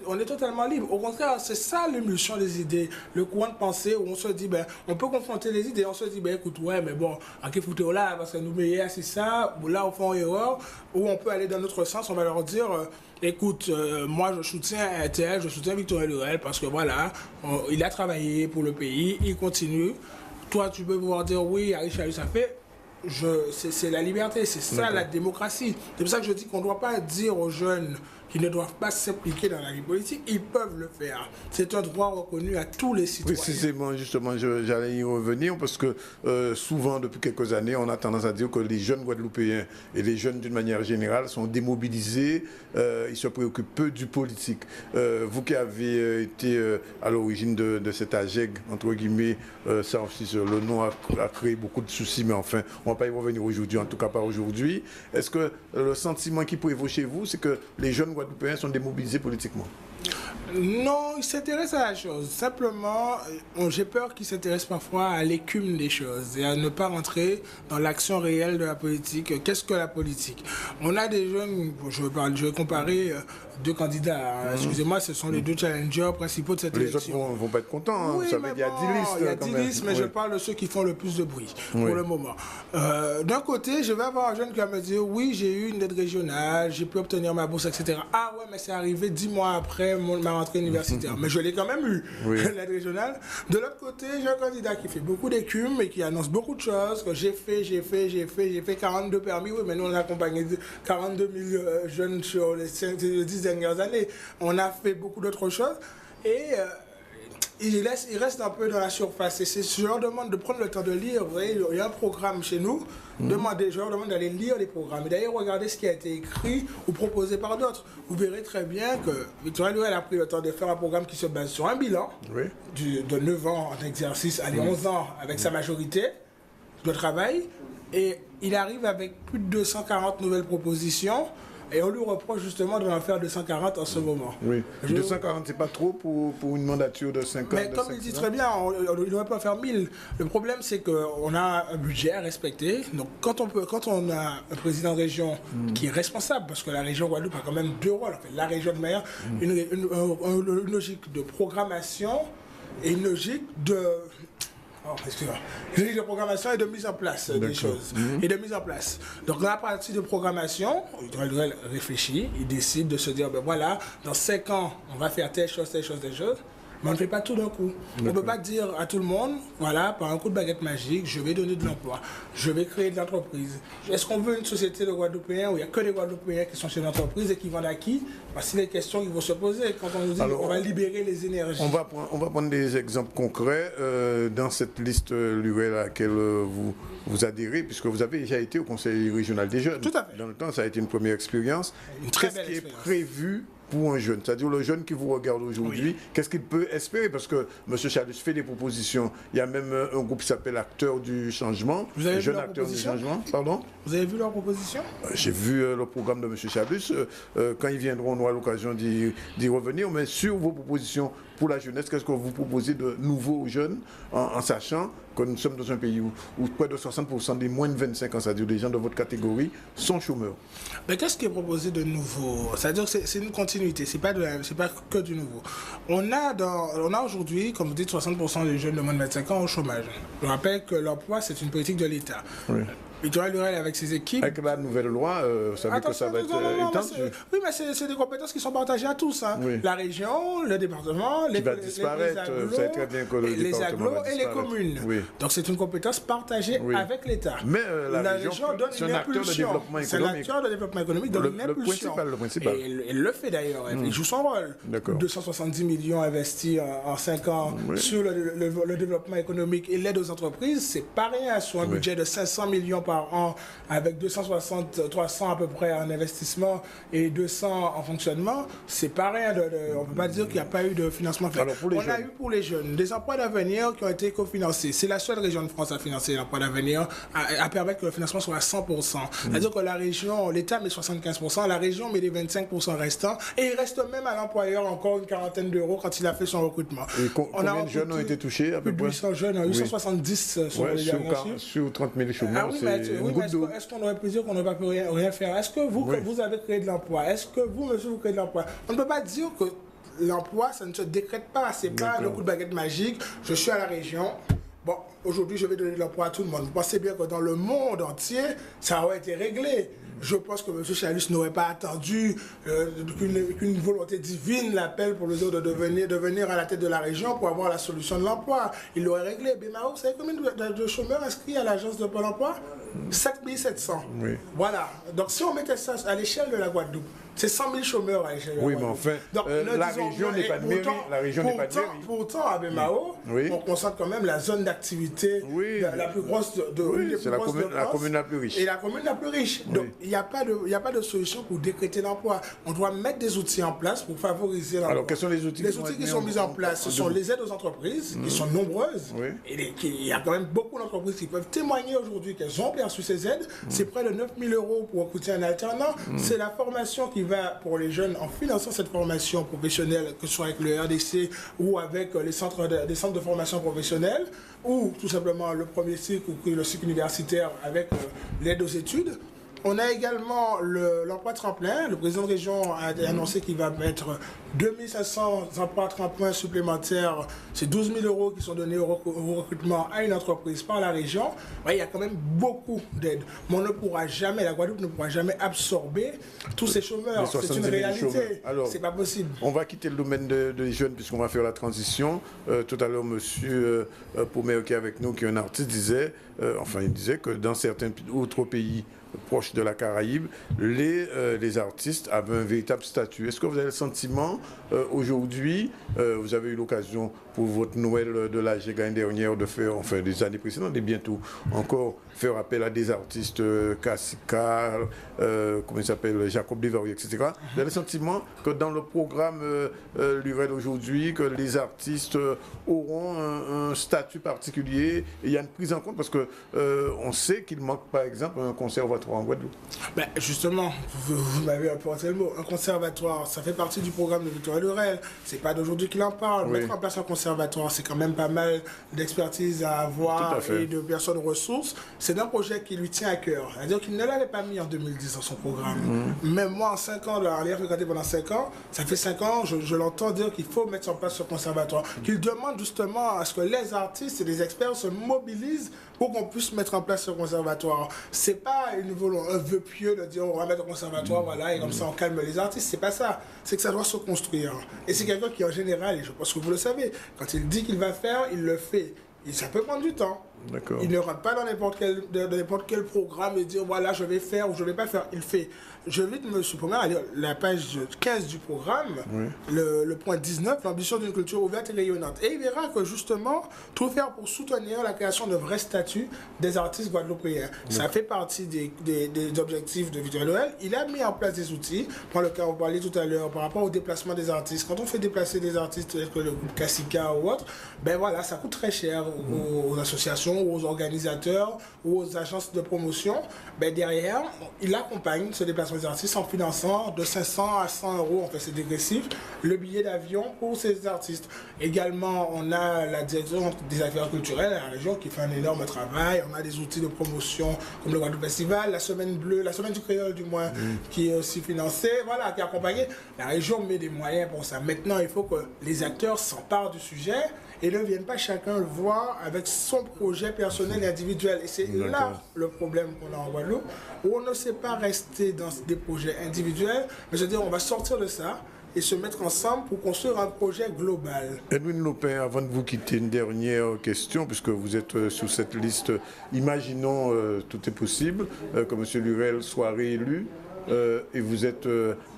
Speaker 4: On est totalement libre. Au contraire, c'est ça l'émulsion des idées. Le courant de pensée où on se dit, on peut confronter les idées. On se dit, écoute, ouais, mais bon, à qui foutez-vous là, parce que nous meilleur, c'est ça, ou là, au fond, erreur. Ou on peut aller dans notre sens, on va leur dire, écoute, moi je soutiens RTL, je soutiens Victor Lurel parce que voilà, il a travaillé pour le pays, il continue. Toi, tu peux pouvoir dire oui, Henri Chalus a fait. C'est la liberté, c'est ça la démocratie. C'est pour ça que je dis qu'on ne doit pas dire aux jeunes qui ne doivent pas s'impliquer dans la vie politique, ils peuvent le faire. C'est un droit reconnu à tous les citoyens.
Speaker 1: Précisément, justement, j'allais y revenir parce que souvent, depuis quelques années, on a tendance à dire que les jeunes Guadeloupéens et les jeunes d'une manière générale sont démobilisés, ils se préoccupent peu du politique. Vous qui avez été à l'origine de cette AGEG, entre guillemets, ça aussi, le nom a créé beaucoup de soucis, mais enfin, on ne va pas y revenir aujourd'hui, en tout cas pas aujourd'hui. Est-ce que le sentiment qui prévaut chez vous, c'est que les jeunes Guadeloupéens sont démobilisés politiquement?
Speaker 4: Non, il s'intéresse à la chose. Simplement, j'ai peur qu'il s'intéresse parfois à l'écume des choses et à ne pas rentrer dans l'action réelle de la politique. Qu'est-ce que la politique? On a des jeunes, je vais comparer deux candidats. Excusez-moi, ce sont les deux challengers principaux de cette élection.
Speaker 1: Les autres vont pas être contents.
Speaker 4: Oui,
Speaker 1: Vous savez
Speaker 4: mais
Speaker 1: qu'il y a 10 listes.
Speaker 4: il y a 10 listes, mais
Speaker 1: oui.
Speaker 4: je parle de ceux qui font le plus de bruit pour le moment. D'un côté, je vais avoir un jeune qui va me dire, oui, j'ai eu une aide régionale, j'ai pu obtenir ma bourse, etc. Ah ouais, mais c'est arrivé 10 mois après ma rentrée universitaire. Mais je l'ai quand même eu, l'aide régionale. De l'autre côté, j'ai un candidat qui fait beaucoup d'écume et qui annonce beaucoup de choses, que j'ai fait 42 permis. Oui, mais nous, on a accompagné 42 000 jeunes sur les 10 dernières années. On a fait beaucoup d'autres choses. Et il reste un peu dans la surface. Et je leur demande de prendre le temps de lire. Vous voyez, il y a un programme chez nous. Je leur demande d'aller lire les programmes. Et d'ailleurs, regardez ce qui a été écrit ou proposé par d'autres. Vous verrez très bien que Victorien Lurel a pris le temps de faire un programme qui se base sur un bilan de 9 ans en exercice, allez, 11 ans avec sa majorité de travail. Et il arrive avec plus de 240 nouvelles propositions. Et on lui reproche justement de en faire 240 en ce moment.
Speaker 1: Oui. 240, c'est pas trop pour une mandature de 5 ans.
Speaker 4: Mais comme il dit très bien, il devrait pas faire 1000. Le problème, c'est qu'on a un budget à respecter. Donc, quand on a un président de région qui est responsable, parce que la région Guadeloupe a quand même deux rôles, en fait, la région de maire, une logique de programmation et une logique de... Une logique de programmation et de mise en place des choses. Et de mise en place. Donc, dans la partie de programmation, il réfléchit, il décide de se dire, ben voilà, dans 5 ans, on va faire telle chose, telle chose, telle chose. Mais on ne fait pas tout d'un coup. On ne peut pas dire à tout le monde, voilà, par un coup de baguette magique, je vais donner de l'emploi, je vais créer de l'entreprise. Est-ce qu'on veut une société de Guadeloupéens où il n'y a que des Guadeloupéens qui sont chez l'entreprise et qui vendent à qui? Parce que c'est les questions qui vont se poser quand on nous dit qu'on va libérer les énergies.
Speaker 1: On va prendre des exemples concrets dans cette liste Lurel à laquelle vous adhérez, puisque vous avez déjà été au Conseil régional des jeunes.
Speaker 4: Tout à fait.
Speaker 1: Dans le temps, ça a été une première expérience. Qu'est-ce qui est prévu pour un jeune, c'est-à-dire le jeune qui vous regarde aujourd'hui, qu'est-ce qu'il peut espérer? Parce que M. Chalus fait des propositions. Il y a même un groupe qui s'appelle Acteurs du Changement.
Speaker 4: Vous avez vu
Speaker 1: Jeunes
Speaker 4: leur
Speaker 1: Acteurs du
Speaker 4: proposition?
Speaker 1: Changement. Pardon?
Speaker 4: Vous avez vu leur proposition?
Speaker 1: J'ai vu le programme de M. Chalus. Quand ils viendront, on aura l'occasion d'y revenir. Mais sur vos propositions pour la jeunesse, qu'est-ce que vous proposez de nouveau aux jeunes, en sachant que nous sommes dans un pays où près de 60% des moins de 25 ans, c'est-à-dire des gens de votre catégorie, sont chômeurs?
Speaker 4: Mais qu'est-ce qui est proposé de nouveau? C'est-à-dire que c'est une continuité, c'est pas que du nouveau. On a aujourd'hui, comme vous dites, 60% des jeunes de moins de 25 ans au chômage. Je rappelle que l'emploi, c'est une politique de l'État.
Speaker 1: Oui.
Speaker 4: Victorien Lurel avec ses équipes.
Speaker 1: Avec la nouvelle loi, vous savez que ça va être étendu.
Speaker 4: Oui, mais c'est des compétences qui sont partagées à tous. Hein.
Speaker 1: Oui.
Speaker 4: La région, le département, les
Speaker 1: vous savez très bien que
Speaker 4: les agglos et les communes.
Speaker 1: Oui.
Speaker 4: Donc c'est une compétence partagée avec l'État.
Speaker 1: Mais la
Speaker 4: région donne une impulsion. C'est un acteur de développement économique, donne une impulsion.
Speaker 1: Le principal.
Speaker 4: Et elle le fait d'ailleurs, il joue son rôle. 270 millions investis en 5 ans sur le développement économique et l'aide aux entreprises, c'est pas rien sur un budget de 500 millions par an avec 300 à peu près en investissement et 200 en fonctionnement, c'est pas rien. On ne peut pas dire qu'il n'y a pas eu de financement fait. On a eu pour les jeunes des emplois d'avenir qui ont été cofinancés. C'est la seule région de France à financer l'emploi d'avenir, à permettre que le financement soit à 100%. C'est-à-dire que la région, l'État met 75%, la région met les 25% restants et il reste même à l'employeur encore une quarantaine d'euros quand il a fait son recrutement.
Speaker 1: Et combien de jeunes ont été touchés à peu près?
Speaker 4: 800 jeunes, 870
Speaker 1: sur 30 000 chômeurs.
Speaker 4: Est-ce qu'on aurait pu dire qu'on n'aurait pas pu rien faire? Est-ce que vous avez créé de l'emploi? Est-ce que vous, monsieur, vous créez de l'emploi? On ne peut pas dire que l'emploi, ça ne se décrète pas. Ce n'est pas le coup de baguette magique. Je suis à la région. Bon, aujourd'hui, je vais donner de l'emploi à tout le monde. Vous pensez bien que dans le monde entier, ça aurait été réglé. Je pense que M. Chalus n'aurait pas attendu qu'une volonté divine l'appelle pour le dire de venir à la tête de la région pour avoir la solution de l'emploi. Il l'aurait réglé. Bémao, vous savez combien de chômeurs inscrits à l'agence de Pôle emploi? 7700. Oui. Voilà. Donc si on mettait ça à l'échelle de la Guadeloupe, c'est 100 000 chômeurs à l'échelle de la Guadeloupe.
Speaker 1: Oui, mais enfin, donc, la région n'est pas de mairie.
Speaker 4: Pourtant, à Bémao, on concentre quand même la zone d'activité communauté la plus grosse
Speaker 1: c'est la commune la plus riche.
Speaker 4: Et la commune la plus riche. Donc, il n'y a pas de solution pour décréter l'emploi. On doit mettre des outils en place pour favoriser l'emploi.
Speaker 1: Alors, quels sont les outils
Speaker 4: qui sont mis en place? Ce sont les aides aux entreprises, qui sont nombreuses.
Speaker 1: Oui.
Speaker 4: Et il y a quand même beaucoup d'entreprises qui peuvent témoigner aujourd'hui qu'elles ont perçu ces aides. C'est près de 9 000 € pour recruter un alternant. C'est la formation qui va pour les jeunes en finançant cette formation professionnelle, que ce soit avec le RDC ou avec des centres de formation professionnelle, ou tout simplement le premier cycle ou le cycle universitaire avec l'aide aux études. On a également l'emploi tremplin. Le président de région a annoncé qu'il va mettre 2500 emplois tremplin supplémentaires. C'est 12 000 € qui sont donnés au recrutement à une entreprise par la région. Ouais, il y a quand même beaucoup d'aides. Mais on ne pourra jamais, la Guadeloupe ne pourra jamais absorber tous ces chômeurs. C'est une réalité. C'est pas possible.
Speaker 1: On va quitter le domaine des jeunes puisqu'on va faire la transition. Tout à l'heure, monsieur Pommer qui est avec nous, qui est un artiste, disait que dans certains autres pays proches de la Caraïbe, les artistes avaient un véritable statut. Est-ce que vous avez le sentiment, aujourd'hui, vous avez eu l'occasion pour votre Noël de l'âge l'année dernière de faire, enfin des années précédentes et bientôt encore faire appel à des artistes Kassika, comment il s'appelle, Jacob Desvarieux, etc. Vous avez le sentiment que dans le programme Lurel aujourd'hui, que les artistes auront un statut particulier et il y a une prise en compte parce que on sait qu'il manque par exemple un conservatoire en Guadeloupe.
Speaker 4: Ben justement, vous m'avez apporté le mot. Un conservatoire, ça fait partie du programme de Victor Lurel. C'est pas d'aujourd'hui qu'il en parle. Mettre en place un conservatoire, c'est quand même pas mal d'expertise à avoir et de personnes ressources. C'est un projet qui lui tient à cœur. C'est-à-dire qu'il ne l'avait pas mis en 2010 dans son programme. Même moi, en 5 ans, là, il a regardé pendant 5 ans, ça fait 5 ans, je l'entends dire qu'il faut mettre en place ce conservatoire. Qu'il demande justement à ce que les artistes et les experts se mobilisent pour qu'on puisse mettre en place ce conservatoire. C'est pas un vœu pieux de dire on va mettre un conservatoire, voilà, et comme ça on calme les artistes. C'est pas ça. C'est que ça doit se construire. Et c'est quelqu'un qui, en général, et je pense que vous le savez, quand il dit qu'il va faire, il le fait. Et ça peut prendre du temps. Il ne rentre pas dans n'importe quel programme et dire voilà je vais faire ou je ne vais pas faire. Il fait. Je vais me supprimer à lire la page 15 du programme, le point 19, l'ambition d'une culture ouverte et rayonnante. Et il verra que justement, tout faire pour soutenir la création de vrais statuts des artistes guadeloupéens. Ça fait partie des objectifs de Victor Lurel. Il a mis en place des outils, dans le cas où on parlait tout à l'heure, par rapport au déplacement des artistes. Quand on fait déplacer des artistes, tels que le groupe Kassika ou autre, ben voilà, ça coûte très cher aux associations, aux organisateurs, ou aux agences de promotion. Ben derrière, il accompagne ce déplacement des artistes en finançant de 500 à 100 €, en fait c'est dégressif, le billet d'avion pour ces artistes. Également, on a la direction des affaires culturelles à la région qui fait un énorme travail. On a des outils de promotion comme le Guadeloupe Festival, la Semaine Bleue, la Semaine du Créole du moins, qui est aussi financée, voilà, qui est accompagnée. La région met des moyens pour ça. Maintenant, il faut que les acteurs s'emparent du sujet et ne viennent pas chacun le voir avec son projet personnel et individuel. Et c'est là le problème qu'on a en Guadeloupe, où on ne sait pas rester dans des projets individuels, mais je veux dire, on va sortir de ça et se mettre ensemble pour construire un projet global.
Speaker 1: Edwin Lopin, avant de vous quitter, une dernière question, puisque vous êtes sur cette liste. Imaginons, tout est possible, que M. Lurel soit réélu. Et vous êtes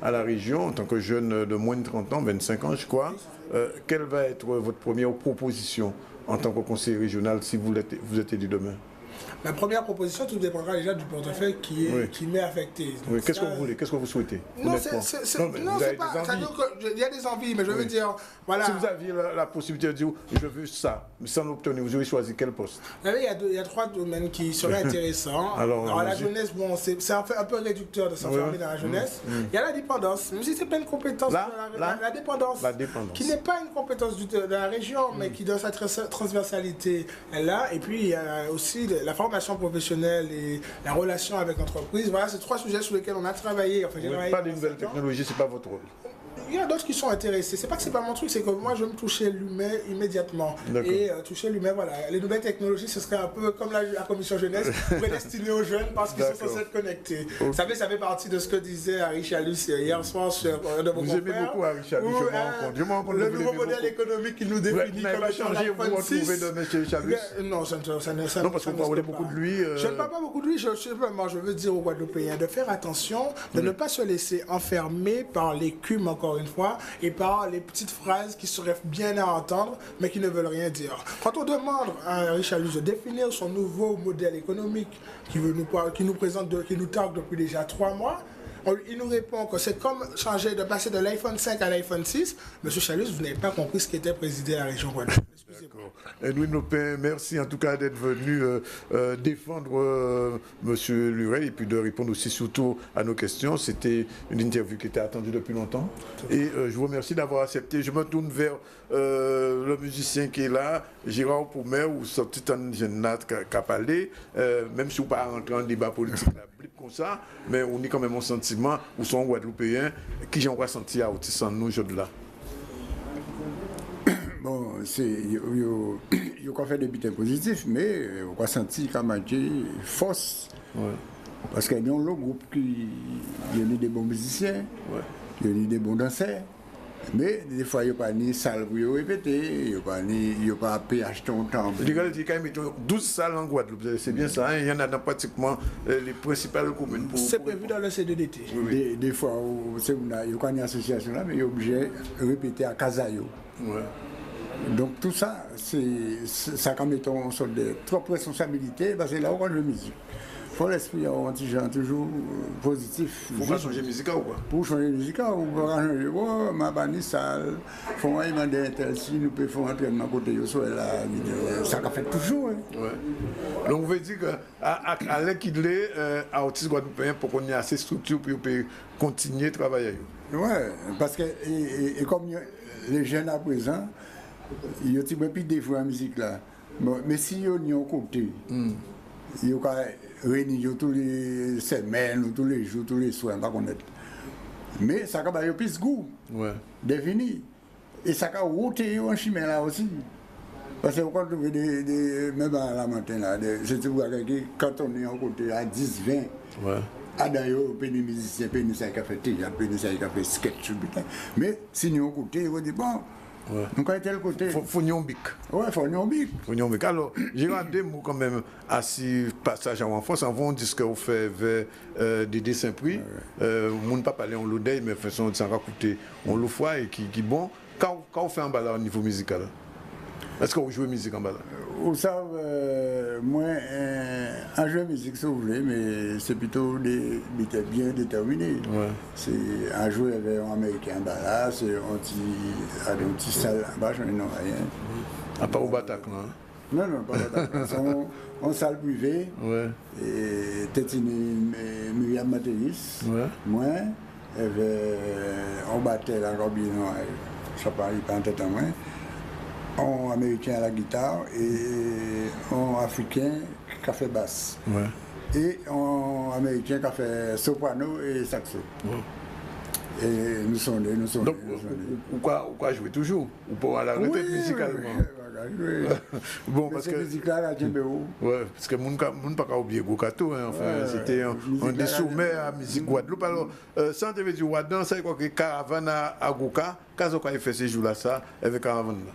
Speaker 1: à la région en tant que jeune de moins de 30 ans, 25 ans je crois. Quelle va être votre première proposition en tant que conseiller régional si vous êtes élu demain?
Speaker 4: Ma première proposition, tout dépendra déjà du portefeuille qui m'est affecté.
Speaker 1: Oui. Qu'est-ce que vous voulez? Qu'est-ce que vous souhaitez?
Speaker 4: Non, c'est pas. Il y a des envies, mais je veux dire, voilà.
Speaker 1: Si vous aviez la possibilité de dire je veux ça, mais sans l'obtenir, vous aurez choisi quel poste?
Speaker 4: Vous savez, il y a 3 domaines qui seraient intéressants. Alors la jeunesse, bon, c'est un peu réducteur de s'enfermer dans la jeunesse. Il y a la dépendance, même si c'est pas une compétence. La dépendance. Qui n'est pas une compétence de la région, mais qui, dans sa transversalité, est là. Et puis, il y a aussi la formation professionnelle et la relation avec l'entreprise. Voilà, c'est 3 sujets sur lesquels on a travaillé. Enfin,
Speaker 1: pas de nouvelles technologies, c'est pas votre rôle.
Speaker 4: Il y a d'autres qui sont intéressés. C'est pas que c'est pas mon truc, c'est que moi je veux me toucher l'humain immédiatement. Et toucher l'humain, voilà. Les nouvelles technologies, ce serait un peu comme la commission jeunesse, prédestinée aux jeunes parce qu'ils sont censés être connectés. Vous savez, ça fait partie de ce que disait Harry Chalus hier soir sur de vos
Speaker 1: Vous aimez beaucoup Harry Chalus, je me rends compte.
Speaker 4: Le nouveau modèle économique qui nous définit comme
Speaker 1: va changer, vous retrouvez de M. Chalus.
Speaker 4: Non, ça ne
Speaker 1: Non, parce qu'on parle beaucoup de lui.
Speaker 4: Je ne parle pas beaucoup de lui, je veux dire aux Guadeloupéens de faire attention, de ne pas se laisser enfermer par l'écume, encore une fois, et par les petites phrases qui seraient bien à entendre, mais qui ne veulent rien dire. Quand on demande à Richard Luce de définir son nouveau modèle économique qui nous targue depuis déjà 3 mois, il nous répond que c'est comme changer de passer de l'iPhone 5 à l'iPhone 6. Monsieur Chalus, vous n'avez pas compris ce qu'était présider la région Guadeloupe.
Speaker 1: Louis Nopin, merci en tout cas d'être venu défendre Monsieur Lurey et puis de répondre aussi surtout à nos questions. C'était une interview qui était attendue depuis longtemps. Et je vous remercie d'avoir accepté. Je me tourne vers le musicien qui est là, Gérard Poumer, ou sorti un jeune nat qui a parlé, même si vous ne pas rentrer en débat politique comme ça, mais on est quand même un sentiment, ou sont Guadeloupéens, qui j'en ressenti à Otis en nous aujourd'hui là.
Speaker 5: Bon, il y a fait des bulletins positifs, mais on a senti quand même force. Ouais. Parce qu'il y a un groupe qui a des bons musiciens, il y a des bons danseurs. Mais des fois, il n'y a pas ni salle pour répéter, il n'y a pas pu acheter un temps.
Speaker 1: Les gars, ils ont 12 salles en Guadeloupe, c'est bien ça, hein? Il y en a dans pratiquement les principales communes.
Speaker 4: C'est prévu dans le CDDT.
Speaker 5: Oui. Des fois, il y a une association là, mais il est obligé de répéter à Casayo. Ouais. Donc tout ça, ça quand même une sorte de trop de responsabilité, parce que là, on a la musique. Il faut l'esprit anti-gens toujours positif.
Speaker 1: Pour changer musical ou quoi?
Speaker 5: Pour changer musical, ou pour changer, oh, ma banni salle, il faut demander un tel si nous pouvons faire un entraînement côté, ça fait toujours. Hein.
Speaker 1: Ouais. Donc, vous veut dire qu'à l'équilibre, à Otis Guadeloupéen, pour qu'on ait assez de structure pour continuer à travailler.
Speaker 5: Oui, parce que, et comme les jeunes à présent, il y a plus de fois la musique là. Bon, mais si ils ont côté, ils ont réunir tous les semaines, ou tous les jours, tous les soirs, pas connaître. Mais ça a plus de goût, défini. Et ça a ôté un chemin là aussi. Parce que quand on trouve même à la matin là, quand on est en côté à 10, 20, à d'ailleurs, les musiciens, les ça qui a fait théâtre, les ça qui a fait sketch, mais si nous on côté, on dit bon. Ouais. Donc, à tel côté.
Speaker 1: Faut n'y bic.
Speaker 5: Oui, faut n'y
Speaker 1: bic. Alors, j'ai regardé moi quand même à ce passage en France, avant on dit ce qu'on fait vers Dédé Saint-Prix. On ne pas parler en l'odeille, mais façon ça va coûter on le foie et qui bon. Quand on fait un ballon au niveau musical, est-ce qu'on joue musique en ballon?
Speaker 5: Vous savez, moi, un jeu de musique, si vous voulez, mais c'est plutôt bien déterminé. Ouais. C'est un jeu avec un américain là, c'est un petit salle là-bas, je n'ai rien.
Speaker 1: À part au Bataclan?
Speaker 5: Non, pas au Bataclan. C'est en salle privée. Ouais. Et Tétine Myriam Matélis. Ouais. Moi, on battait la robine, ça paraît pas en tête à moi. Un américain à la guitare et un africain qui a fait basse. Ouais. Et un américain qui a fait soprano et saxo. Ouais. Et nous sommes nés.
Speaker 1: Donc, pourquoi jouer toujours? Ou pour à la retraite musicalement?
Speaker 5: Oui.
Speaker 1: Bon, parce que.
Speaker 5: Ouais,
Speaker 1: parce que moun pas oublier Gokato, hein, enfin, c'était un des sommets à musique Guadeloupe. Alors, sans te dire Ouadan, c'est quoi que caravane à Goka, quand on a fait ces jours-là, ça, avec caravane là?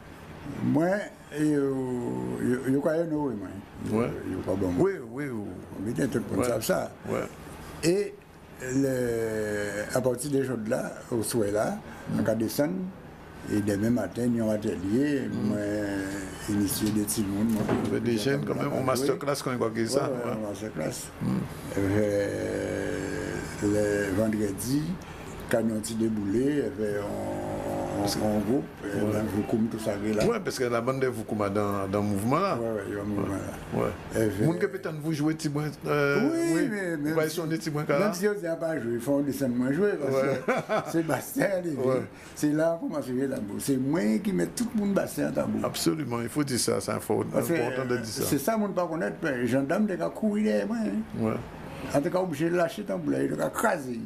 Speaker 5: Moi, je crois que non, moi. Pas bon.
Speaker 1: Oui.
Speaker 5: Mais tout le monde savent ça. Ouais. Et à partir des jours là, au soir là, on a descendu. Et demain matin, il y a un atelier, moi, initié des petits monde.
Speaker 1: Des jeunes, quand même, en masterclass, quand on voit ça.
Speaker 5: Oui, en masterclass. Le vendredi, quand on a déboulé, en groupe, Voukoum, tout ça.
Speaker 1: Oui, parce que la bande de Voukoum dans le mouvement là.
Speaker 5: Oui, il y a un mouvement là.
Speaker 1: Vous ne peut-être vous jouer petit moins.
Speaker 5: Oui, mais
Speaker 1: même si on est petit moins.
Speaker 5: Même si on ne pas jouer, il faut descendre moins jouer. C'est Bastien, c'est là qu'on m'a suivi la boue. C'est moi qui mets tout le monde Bastien dans la boue.
Speaker 1: Absolument, il faut dire ça, c'est important de dire ça.
Speaker 5: C'est ça, on ne peut pas connaître, mais les gendarmes, ils ont couru derrière moi. En tout cas, obligé de lâcher ton boulet, ils ont crasé.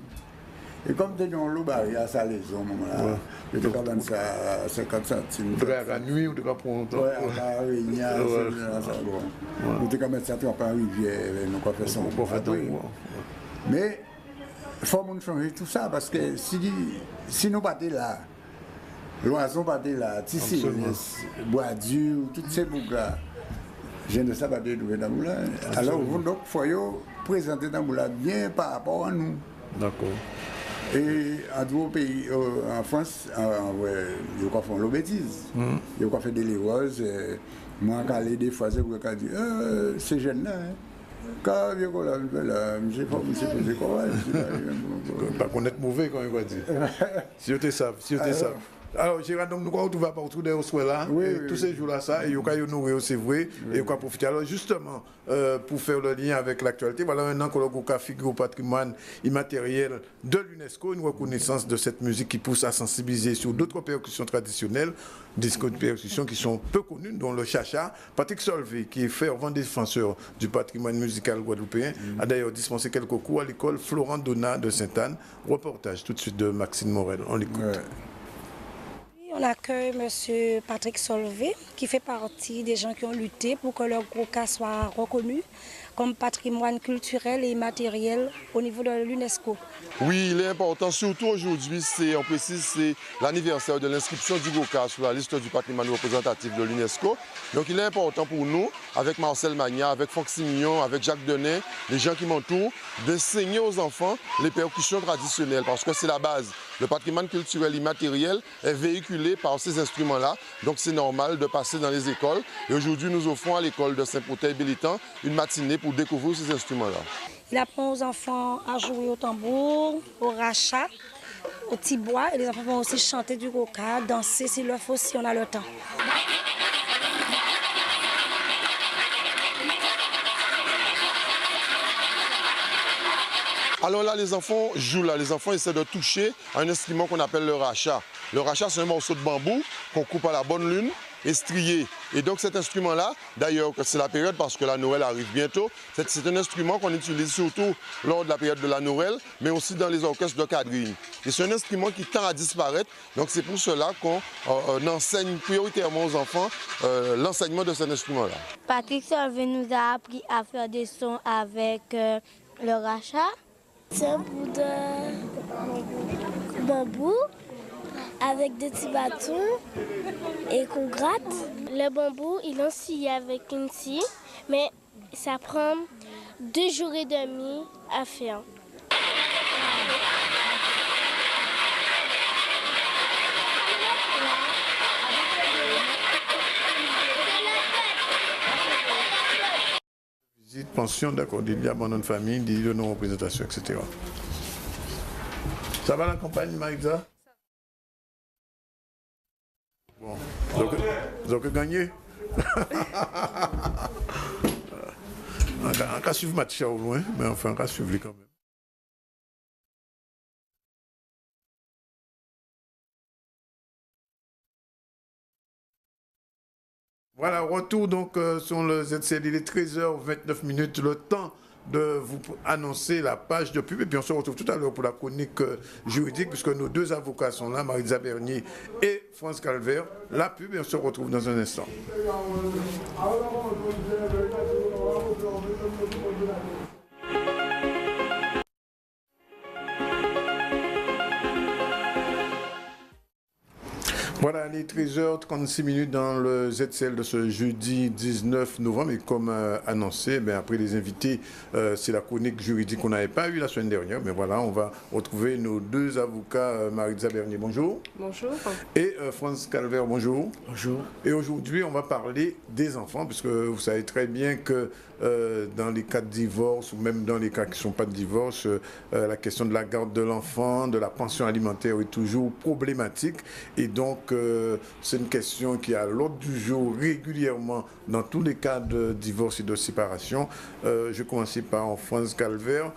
Speaker 5: Et comme tu es dans l'eau, il y a ça les hommes, là. Je te donne ça à 50 centimes.
Speaker 1: Tu à la nuit ou tu vas prendre ton temps?
Speaker 5: Oui, à la Réunion, c'est bon. Tu vas mettre ça par la rivière, nous quoi faire son. Mais il faut changer tout ça parce que si nous partons là, l'oiseau partons là, Tissi, Bois-Dur, toutes ces boucles-là, je ne sais pas de trouver dans le moulin. Alors, il faut présenter dans le moulin bien par rapport à nous.
Speaker 1: D'accord.
Speaker 5: Et à d'autres pays, en France, ils ont fait des bêtises. Ils ont fait des lévoses. Moi, quand je des fois, c'est pour dire, c'est jeune là. Quand je suis là, je sais quoi.
Speaker 1: Pas connaître mauvais quand il va dire. Si vous savez, si vous savez. Alors, Gérard, donc nous allons trouver partout des soins là, tous ces jours-là, ça, et nous allons nourrir, c'est vrai, et nous allons profiter. Alors, justement, pour faire le lien avec l'actualité, voilà un an que l'on a figuré au patrimoine immatériel de l'UNESCO, une reconnaissance de cette musique qui pousse à sensibiliser sur d'autres percussions traditionnelles, des percussions qui sont peu connues, dont le chacha. Patrick Solvay, qui est fervent défenseur du patrimoine musical guadeloupéen, a d'ailleurs dispensé quelques cours à l'école Florent Donat de Sainte-Anne. Reportage tout de suite de Maxime Morel. On l'écoute.
Speaker 6: On accueille M. Patrick Solvay, qui fait partie des gens qui ont lutté pour que leur Goka soit reconnu comme patrimoine culturel et immatériel au niveau de l'UNESCO.
Speaker 7: Oui, il est important, surtout aujourd'hui, on précise, c'est l'anniversaire de l'inscription du Goka sur la liste du patrimoine représentatif de l'UNESCO. Donc il est important pour nous, avec Marcel Magna, avec Foxy Mignon, avec Jacques Denet, les gens qui m'entourent, d'enseigner aux enfants les percussions traditionnelles, parce que c'est la base. Le patrimoine culturel immatériel est véhiculé par ces instruments-là, donc c'est normal de passer dans les écoles. Et aujourd'hui, nous offrons à l'école de Saint-Protais-Bélitan une matinée pour découvrir ces instruments-là.
Speaker 6: Il apprend aux enfants à jouer au tambour, au racha, au tibois, et les enfants vont aussi chanter du goka, danser s'il le faut, si on a le temps.
Speaker 7: Alors là, les enfants jouent là, les enfants essaient de toucher un instrument qu'on appelle le racha. Le racha, c'est un morceau de bambou qu'on coupe à la bonne lune et strié. Et donc cet instrument-là, d'ailleurs, c'est la période parce que la Noël arrive bientôt, c'est un instrument qu'on utilise surtout lors de la période de la Noël, mais aussi dans les orchestres de quadrille. Et c'est un instrument qui tend à disparaître, donc c'est pour cela qu'on enseigne prioritairement aux enfants l'enseignement de cet instrument-là.
Speaker 8: Patrick Solvay nous a appris à faire des sons avec le racha. C'est un bout de bambou avec des petits bâtons et qu'on gratte. Le bambou, il en scie avec une scie, mais ça prend 2 jours et demi à faire.
Speaker 1: Visite, pension, d'accord, il y a bonne famille, il y a nos représentations, etc. Ça va la campagne, Maïza? Bon, vous avez gagné. On va suivre le match au loin, mais enfin, on va suivre quand même. Voilà, retour donc sur le ZCL, il est 13h29, le temps de vous annoncer la page de pub et puis on se retrouve tout à l'heure pour la chronique juridique puisque nos deux avocats sont là, Marisa Bernier et France Calvert. La pub et on se retrouve dans un instant. Voilà, il est 13h36 dans le ZCL de ce jeudi 19 novembre. Et comme annoncé, après les invités, c'est la chronique juridique qu'on n'avait pas eu la semaine dernière. Mais voilà, on va retrouver nos deux avocats, Marisa Bernier, bonjour.
Speaker 9: Bonjour.
Speaker 1: Et France Calvert, bonjour.
Speaker 9: Bonjour.
Speaker 1: Et aujourd'hui, on va parler des enfants, puisque vous savez très bien que dans les cas de divorce, ou même dans les cas qui ne sont pas de divorce, la question de la garde de l'enfant, de la pension alimentaire est toujours problématique. Et donc, c'est une question qui est à l'ordre du jour régulièrement dans tous les cas de divorce et de séparation. Je vais commencer par France Calvert.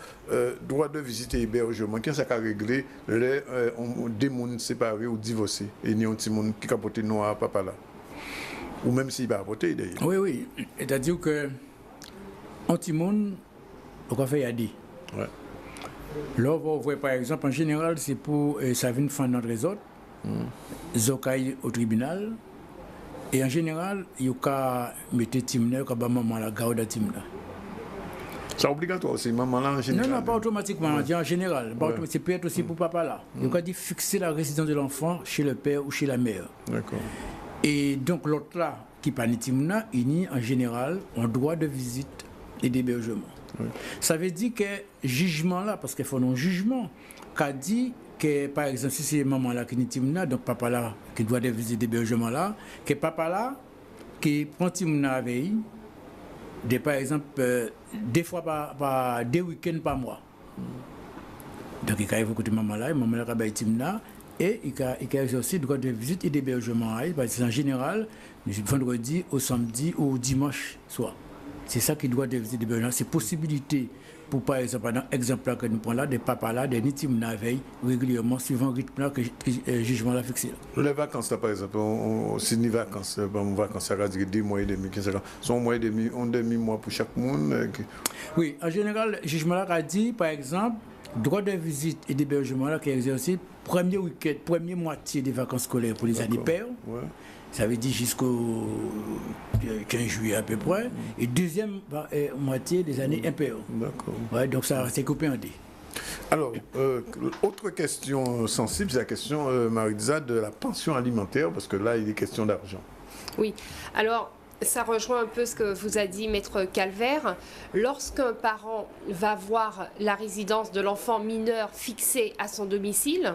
Speaker 1: Droit de visite et hébergement, qu'est-ce que ça a réglé les des gens séparés ou divorcés et ni un petit monde qui a porté noir à papa là? Ou même s'il va voter d'ailleurs.
Speaker 9: Oui, oui. C'est-à-dire que un petit monde, on va faire aider.
Speaker 1: Ouais.
Speaker 9: Là, vous voyez par exemple, en général, c'est pour ça vient faire notre réseau. Zokai au tribunal. Et en général, il y a mettre Timner comme maman la garde de Timner.
Speaker 1: C'est obligatoire aussi, maman là en général?
Speaker 9: Non, pas automatiquement, ouais. En général. Ouais. C'est peut-être aussi pour papa là. Il y a dit fixer la résidence de l'enfant chez le père ou chez la mère.
Speaker 1: D'accord.
Speaker 9: Et donc l'autre là, qui n'est pas Timner, il y a en général un droit de visite et d'hébergement.
Speaker 1: Oui.
Speaker 9: Ça veut dire que jugement là, parce qu'il faut un jugement, qu'a dit que par exemple si c'est maman là qui n'est timna, donc papa là qui doit des visites d'hébergement là, que papa là qui prend timna avec par exemple deux fois par 2 week-ends par mois. Donc il y a écouté maman là qui a timna et il y a aussi droit de visite et d'hébergement parce que en général du vendredi au samedi ou au dimanche soir. C'est ça qui doit de visite d'hébergement, c'est possibilité pour par exemple dans l'exemple que nous prenons là des papas là des nitim na veille régulièrement suivant le rythme là que jugement là fixé.
Speaker 1: Les vacances là par exemple, c'est des vacances, vacances ça veut dire 2 mois et demi, sont 1 mois et demi, un demi-mois pour chaque monde.
Speaker 9: Oui, en général, le jugement là a dit par exemple droit de visite et d'hébergement là qui est exercé premier week-end, première moitié des vacances scolaires pour les années paires. Ouais. Ça veut dire jusqu'au 15 juillet à peu près, et deuxième moitié des années impaires.
Speaker 1: D'accord.
Speaker 9: Ouais, donc ça s'est coupé en deux.
Speaker 1: Alors, autre question sensible, c'est la question, Maritza, de la pension alimentaire, parce que là, il est question d'argent.
Speaker 10: Oui, alors ça rejoint un peu ce que vous a dit Maître Calvaire. Lorsqu'un parent va voir la résidence de l'enfant mineur fixée à son domicile,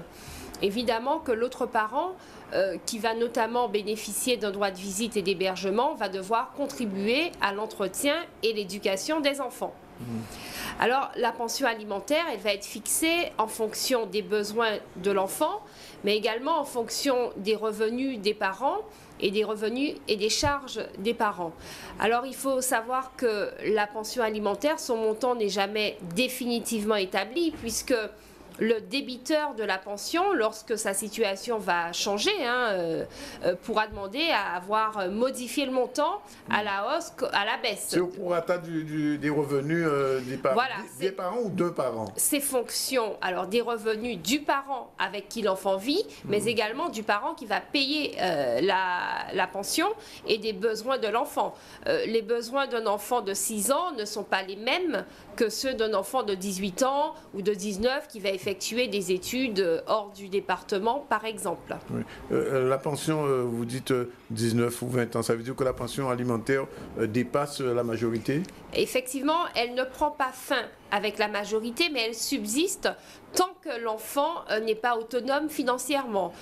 Speaker 10: évidemment que l'autre parent, qui va notamment bénéficier d'un droit de visite et d'hébergement, va devoir contribuer à l'entretien et l'éducation des enfants. Alors, la pension alimentaire, elle va être fixée en fonction des besoins de l'enfant, mais également en fonction des revenus des parents et des revenus et des charges des parents. Alors, il faut savoir que la pension alimentaire, son montant n'est jamais définitivement établi, puisque le débiteur de la pension, lorsque sa situation va changer, pourra demander à avoir modifié le montant à la hausse, à la baisse.
Speaker 1: C'est au prorata des revenus des parents,
Speaker 10: voilà,
Speaker 1: des parents ou deux parents?
Speaker 10: C'est fonction alors des revenus du parent avec qui l'enfant vit, mais également du parent qui va payer la pension et des besoins de l'enfant. Les besoins d'un enfant de 6 ans ne sont pas les mêmes que ceux d'un enfant de 18 ans ou de 19 qui va effectuer des études hors du département, par exemple.
Speaker 1: Oui. La pension, vous dites 19 ou 20 ans, ça veut dire que la pension alimentaire dépasse la majorité?
Speaker 10: Effectivement, elle ne prend pas fin avec la majorité, mais elle subsiste tant que l'enfant n'est pas autonome financièrement.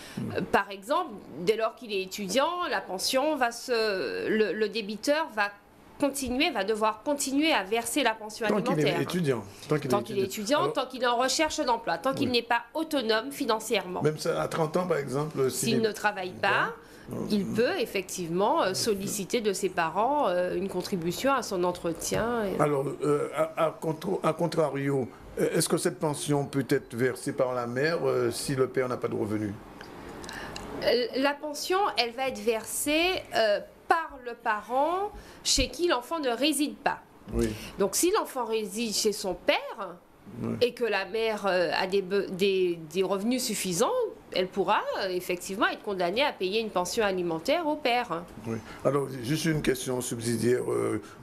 Speaker 10: Par exemple, dès lors qu'il est étudiant, la pension va le débiteur va devoir continuer à verser la pension alimentaire.
Speaker 1: Tant qu'il est étudiant.
Speaker 10: Tant qu'il est en recherche d'emploi, tant qu'il n'est pas autonome financièrement.
Speaker 1: Même ça, à 30 ans, par exemple,
Speaker 10: s'il ne travaille pas, il peut effectivement solliciter de ses parents une contribution à son entretien.
Speaker 1: Alors, à contrario, est-ce que cette pension peut être versée par la mère si le père n'a pas de revenus?
Speaker 10: La pension, elle va être versée par le parent chez qui l'enfant ne réside pas. Oui. Donc si l'enfant réside chez son père et que la mère a des revenus suffisants, elle pourra effectivement être condamnée à payer une pension alimentaire au père.
Speaker 1: Oui. Alors, juste une question subsidiaire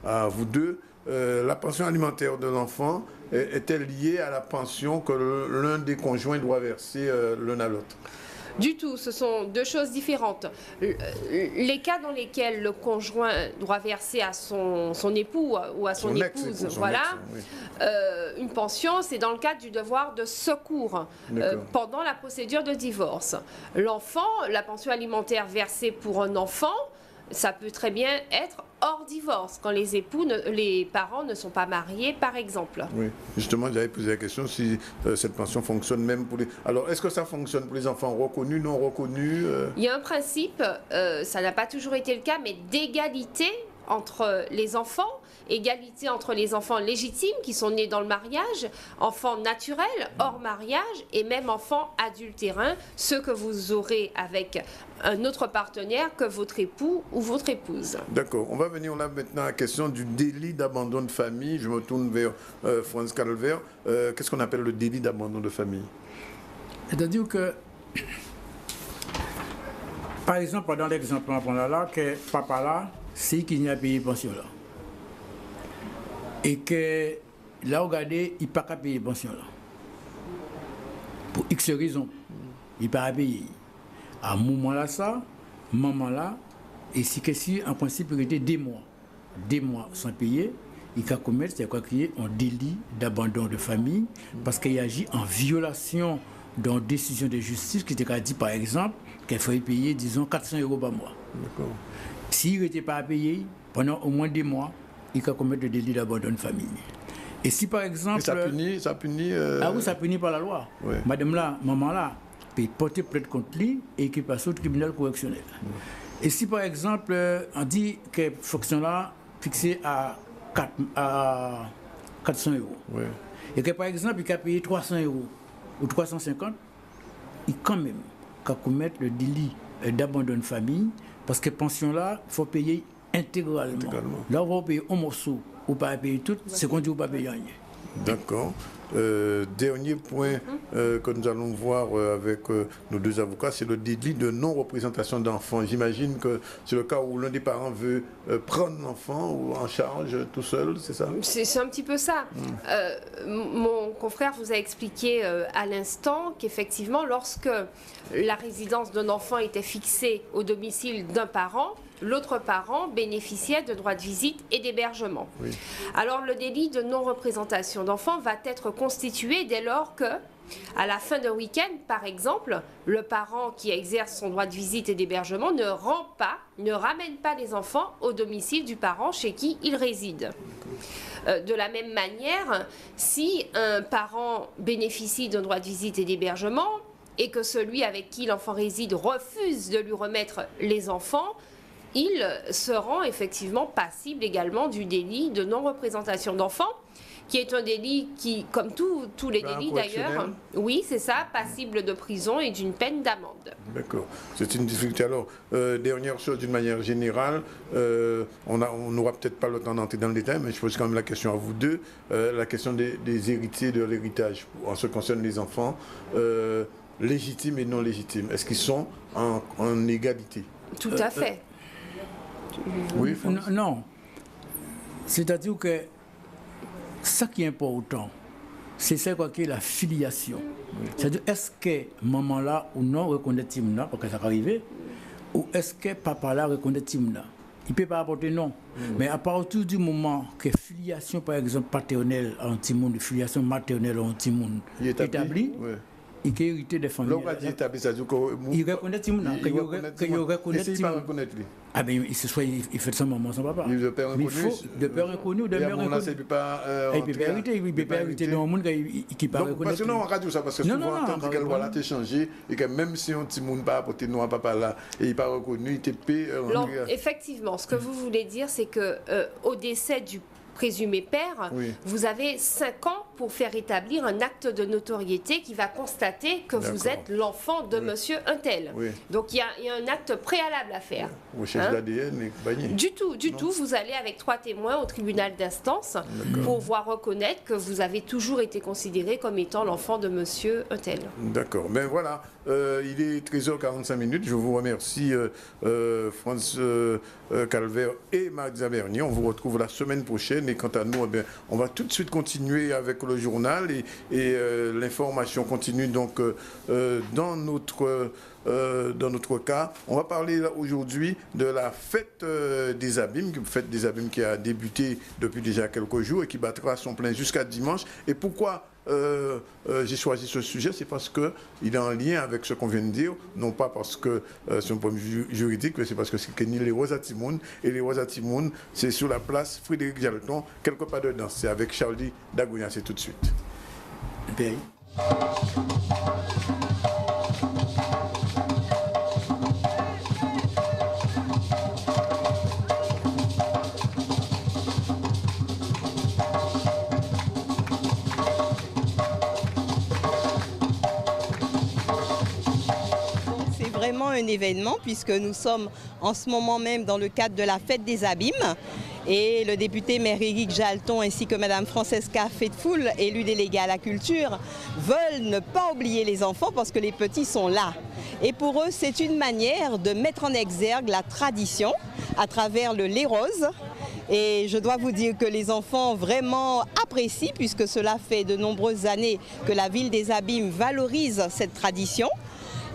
Speaker 1: à vous deux. La pension alimentaire de l'enfant est-elle liée à la pension que l'un des conjoints doit verser l'un à l'autre?
Speaker 10: Du tout, ce sont deux choses différentes. Les cas dans lesquels le conjoint doit verser à son époux ou à son épouse, une pension, c'est dans le cadre du devoir de secours pendant la procédure de divorce. L'enfant, la pension alimentaire versée pour un enfant, ça peut très bien être hors divorce, quand les parents ne sont pas mariés, par exemple. Oui,
Speaker 1: justement, j'avais posé la question si cette pension fonctionne même pour les... Alors, est-ce que ça fonctionne pour les enfants reconnus, non reconnus
Speaker 10: Il y a un principe, ça n'a pas toujours été le cas, mais d'égalité entre les enfants, égalité entre les enfants légitimes qui sont nés dans le mariage, enfants naturels hors mariage et même enfants adultérins, ceux que vous aurez avec un autre partenaire que votre époux ou votre épouse.
Speaker 1: D'accord. On va venir là maintenant à la question du délit d'abandon de famille. Je me tourne vers Franz Calvaire. Qu'est-ce qu'on appelle le délit d'abandon de famille?
Speaker 9: C'est-à-dire que, par exemple, dans l'exemple on prend là, que papa là, c'est qu'il n'y a payé pension là. Et que là, regardez, il n'a pas payer pension là. Pour X raisons. Il n'a pas payer. À un moment là, ça, maman là, et si en principe, il était 2 mois. 2 mois sans payer. il va commettre un délit d'abandon de famille parce qu'il agit en violation d'une décision de justice qui était dit par exemple qu'il fallait payer, disons, 400 € par mois. S'il n'était pas à payer pendant au moins 2 mois, il va commettre le délit d'abandon de famille. Et si par exemple...
Speaker 1: Et ça punit
Speaker 9: Ah oui, ça punit par la loi.
Speaker 1: Ouais.
Speaker 9: Madame là, maman là, peut porter plainte contre lui et qui passe au tribunal correctionnel. Et si par exemple, on dit que fonction là fixée à 400 €, et que par exemple, il a payé 300 € ou 350, il quand même qu'à commettre le délit d'abandon de famille, parce que pension là, il faut payer intégralement. Là, on va payer un morceau, ou pas payer tout, c'est qu'on dit ou pas payer rien.
Speaker 1: D'accord. Dernier point que nous allons voir avec nos 2 avocats, c'est le délit de non-représentation d'enfants. J'imagine que c'est le cas où l'un des parents veut prendre l'enfant en charge tout seul, c'est ça?
Speaker 10: C'est un petit peu ça. Mon confrère vous a expliqué à l'instant qu'effectivement, lorsque la résidence d'un enfant était fixée au domicile d'un parent, l'autre parent bénéficiait de droits de visite et d'hébergement. Oui. Alors le délit de non-représentation d'enfants va être constitué dès lors que, à la fin d'un week-end, par exemple, le parent qui exerce son droit de visite et d'hébergement ne ramène pas les enfants au domicile du parent chez qui il réside. De la même manière, si un parent bénéficie d'un droit de visite et d'hébergement et que celui avec qui l'enfant réside refuse de lui remettre les enfants, il se rend effectivement passible également du délit de non-représentation d'enfants, qui est un délit qui, comme tous les délits d'ailleurs, oui, c'est ça, passible de prison et d'une peine d'amende. D'accord.
Speaker 1: C'est une difficulté. Alors, dernière chose, d'une manière générale, on n'aura peut-être pas le temps d'entrer dans le détail, mais je pose quand même la question à vous deux, la question des héritiers de l'héritage, en ce qui concerne les enfants, légitimes et non légitimes. Est-ce qu'ils sont en égalité?
Speaker 10: Tout à fait.
Speaker 1: Oui,
Speaker 9: non. C'est-à-dire que ce qui est important, c'est ça qui est la filiation. C'est-à-dire, est-ce que maman là ou non reconnaît Timna, parce que ça va arriver, ou est-ce que papa là reconnaît Timna? Il ne peut pas apporter non. Mais à partir du moment que filiation, par exemple, paternelle en Timoun, filiation maternelle en Timoun établie, il peut hériter des familles. Il reconnaît Timoun, qu'il reconnaît Timoun. Ah ben, il fait ça maman, son papa.
Speaker 1: De père inconnu.
Speaker 9: De père inconnu ou de mère inconnue.
Speaker 1: Il ne peut pas
Speaker 9: hériter dans le monde qui ne peut pas reconnaître.
Speaker 1: Parce que non, on radio ça, parce que souvent, on entend qu'elle va changé, et que même si un petit monde n'a pas apporté non à papa là, et il n'est pas reconnu, il te paie.
Speaker 10: Effectivement, ce que vous voulez dire, c'est qu'au décès du présumé père, vous avez 5 ans pour faire établir un acte de notoriété qui va constater que vous êtes l'enfant de monsieur untel. Donc il y a un acte préalable à faire.
Speaker 1: Recherche d'ADN et
Speaker 10: Du tout. Vous allez avec 3 témoins au tribunal d'instance pour pouvoir reconnaître que vous avez toujours été considéré comme étant l'enfant de monsieur untel.
Speaker 1: D'accord. Ben voilà, il est 13h45. Je vous remercie France Calvaire et Marisa Bernier. On vous retrouve la semaine prochaine. Et quant à nous, on va tout de suite continuer avec le journal et l'information continue donc dans notre cas. On va parler aujourd'hui de la fête des abîmes qui a débuté depuis déjà quelques jours et qui battra son plein jusqu'à dimanche. Et pourquoi j'ai choisi ce sujet, c'est parce qu'il est en lien avec ce qu'on vient de dire, non pas parce que c'est un point de vue juridique, mais c'est parce que c'est Kenny les Rosa Timoun, et les Rosa Timoun, c'est sur la place Frédéric Jalton, quelque part dedans. C'est avec Charlie Dagouya, c'est tout de suite.
Speaker 9: Bien.
Speaker 11: Un événement puisque nous sommes en ce moment même dans le cadre de la fête des abîmes et le député maire Éric Jalton ainsi que Madame Francesca Faithfull, élue déléguée à la culture, veulent ne pas oublier les enfants parce que les petits sont là. Et pour eux, c'est une manière de mettre en exergue la tradition à travers le lait rose. Et je dois vous dire que les enfants vraiment apprécient puisque cela fait de nombreuses années que la ville des Abîmes valorise cette tradition.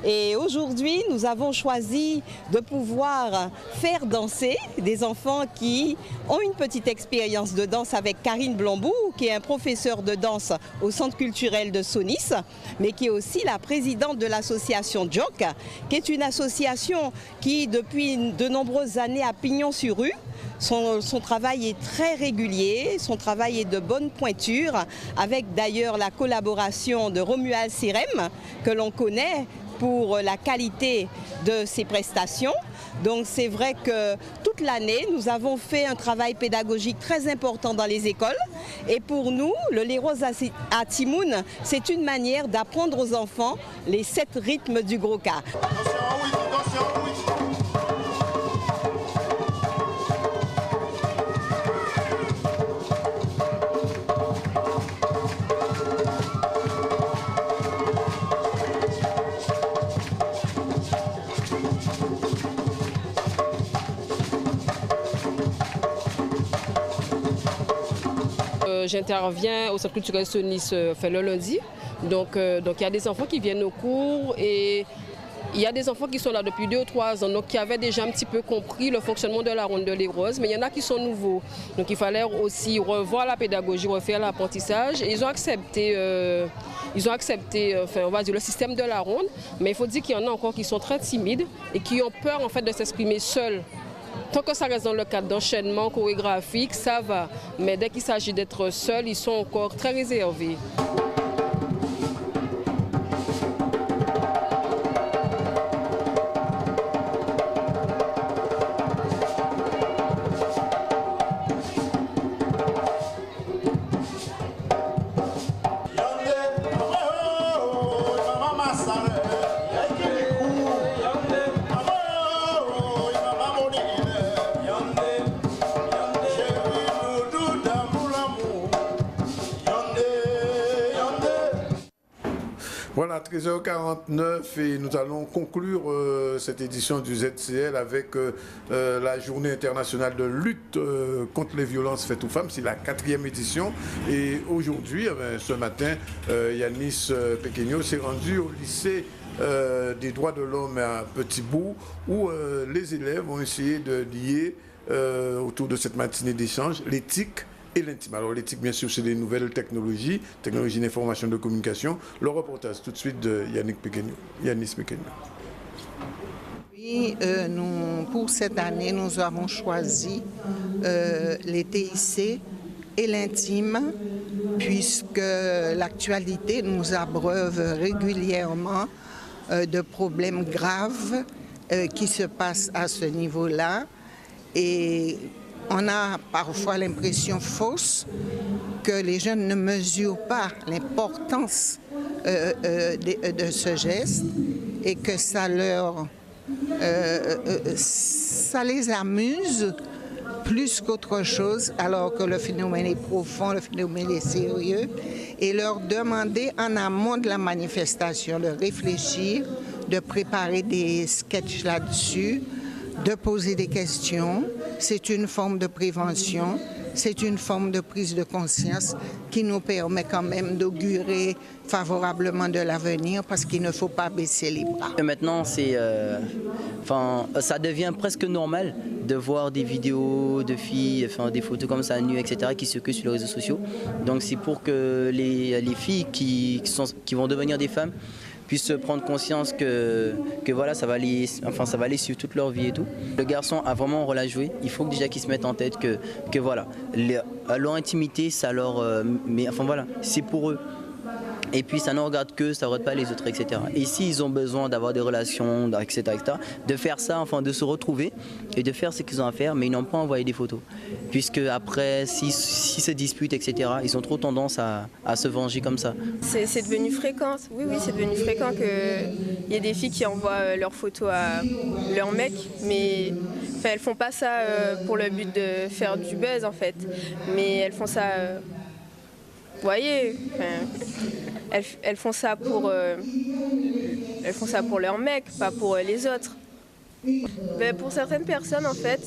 Speaker 11: Et aujourd'hui, nous avons choisi de pouvoir faire danser des enfants qui ont une petite expérience de danse avec Karine Blambou, qui est un professeur de danse au Centre culturel de Sonis, mais qui est aussi la présidente de l'association JOC, qui est une association qui, depuis de nombreuses années, a pignon sur rue. Son travail est très régulier, son travail est de bonne pointure, avec d'ailleurs la collaboration de Romuald Sirem, que l'on connaît pour la qualité de ses prestations. Donc c'est vrai que toute l'année, nous avons fait un travail pédagogique très important dans les écoles. Et pour nous, le Leroz à Timoun, c'est une manière d'apprendre aux enfants les 7 rythmes du Groka.
Speaker 12: J'interviens au Centre culturel Sonis le lundi. Donc il y a des enfants qui viennent au cours et il y a des enfants qui sont là depuis 2 ou 3 ans, donc qui avaient déjà un petit peu compris le fonctionnement de la ronde de Leroz, mais il y en a qui sont nouveaux. Donc il fallait aussi revoir la pédagogie, refaire l'apprentissage. Et ils ont accepté, on va dire, le système de la ronde, mais il faut dire qu'il y en a encore qui sont très timides et qui ont peur en fait de s'exprimer seuls. Tant que ça reste dans le cadre d'enchaînement chorégraphique, ça va. Mais dès qu'il s'agit d'être seul, ils sont encore très réservés.
Speaker 1: Voilà, 13h49 et nous allons conclure cette édition du ZCL avec la journée internationale de lutte contre les violences faites aux femmes. C'est la 4e édition et aujourd'hui, ce matin, Yanis Pequeno s'est rendu au lycée des droits de l'homme à Petit-Bourg où les élèves ont essayé de lier autour de cette matinée d'échange l'éthique et l'intime. Alors l'éthique, bien sûr, c'est les nouvelles technologies d'information, de communication. Le reportage tout de suite de Yanis Pequeno.
Speaker 13: Oui, pour cette année, nous avons choisi les TIC et l'intime, puisque l'actualité nous abreuve régulièrement de problèmes graves qui se passent à ce niveau-là. Et on a parfois l'impression fausse que les jeunes ne mesurent pas l'importance de ce geste et que ça les amuse plus qu'autre chose, alors que le phénomène est profond, le phénomène est sérieux, et leur demander en amont de la manifestation de réfléchir, de préparer des sketchs là-dessus, de poser des questions. C'est une forme de prévention, c'est une forme de prise de conscience qui nous permet quand même d'augurer favorablement de l'avenir parce qu'il ne faut pas baisser les bras.
Speaker 14: Maintenant, ça devient presque normal de voir des vidéos de filles, des photos comme ça nues, etc., qui circulent sur les réseaux sociaux. Donc c'est pour que les filles qui vont devenir des femmes puissent prendre conscience que voilà, ça va aller sur toute leur vie et tout. Le garçon a vraiment un rôle à jouer. Il faut déjà qu'ils se mettent en tête que voilà, leur intimité, ça leur, c'est pour eux. Et puis ça ne regarde que, ça ne regarde pas les autres, etc. Et s'ils ont besoin d'avoir des relations, etc., de faire ça, de se retrouver et de faire ce qu'ils ont à faire, mais ils n'ont pas envoyé des photos. Puisque après, s'ils se disputent, etc., ils ont trop tendance à se venger comme ça.
Speaker 15: C'est devenu fréquent, oui, c'est devenu fréquent qu'il y ait des filles qui envoient leurs photos à leurs mecs, mais elles font pas ça pour le but de faire du buzz en fait, mais elles font ça... Vous voyez, elles font ça pour leur mec, pas pour les autres. Pour certaines personnes, en fait,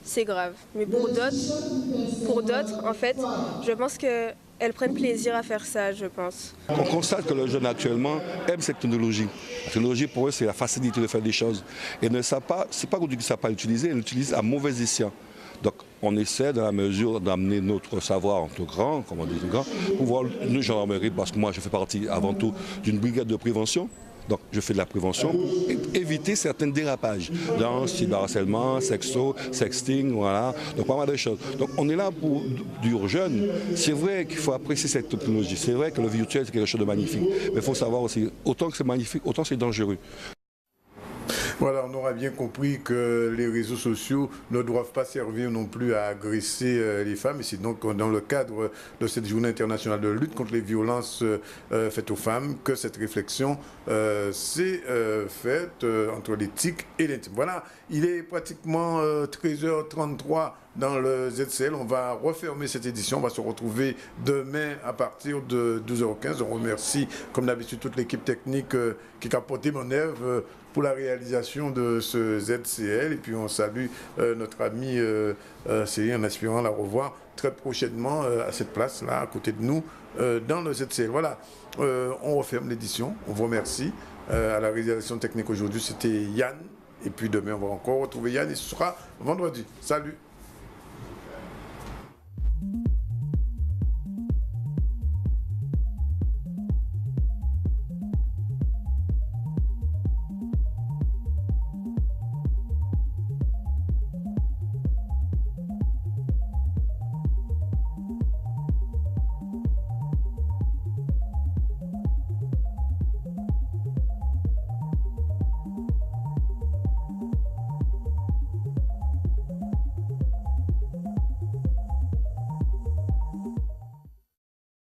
Speaker 15: c'est grave. Mais pour d'autres, en fait, je pense que elles prennent plaisir à faire ça, je pense.
Speaker 16: On constate que les jeunes actuellement aiment cette technologie. La technologie pour eux c'est la facilité de faire des choses. Et ne savent pas, c'est pas qu'on dit qu'ils ne savent pas l'utiliser, ils l'utilisent à mauvais escient. Donc on essaie dans la mesure d'amener notre savoir entre grands, comme on dit grands, pour voir une gendarmerie, parce que moi je fais partie avant tout d'une brigade de prévention. Donc je fais de la prévention pour éviter certains dérapages dans cyberharcèlement, sexto, sexting, voilà, donc pas mal de choses. Donc on est là pour dire aux jeunes, c'est vrai qu'il faut apprécier cette technologie, c'est vrai que le virtuel c'est quelque chose de magnifique, mais il faut savoir aussi, autant que c'est magnifique, autant c'est dangereux.
Speaker 1: Voilà, on aura bien compris que les réseaux sociaux ne doivent pas servir non plus à agresser les femmes. Et c'est donc dans le cadre de cette journée internationale de lutte contre les violences faites aux femmes que cette réflexion s'est faite entre l'éthique et l'intime. Voilà, il est pratiquement 13h33 dans le ZCL. On va refermer cette édition. On va se retrouver demain à partir de 12h15. On remercie, comme d'habitude, toute l'équipe technique qui a porté mon œuvre pour la réalisation de ce ZCL. Et puis on salue notre amie Céline en espérant la revoir très prochainement à cette place-là, à côté de nous, dans le ZCL. Voilà, on referme l'édition. On vous remercie. À la réalisation technique aujourd'hui, c'était Yann. Et puis demain, on va encore retrouver Yann et ce sera vendredi. Salut!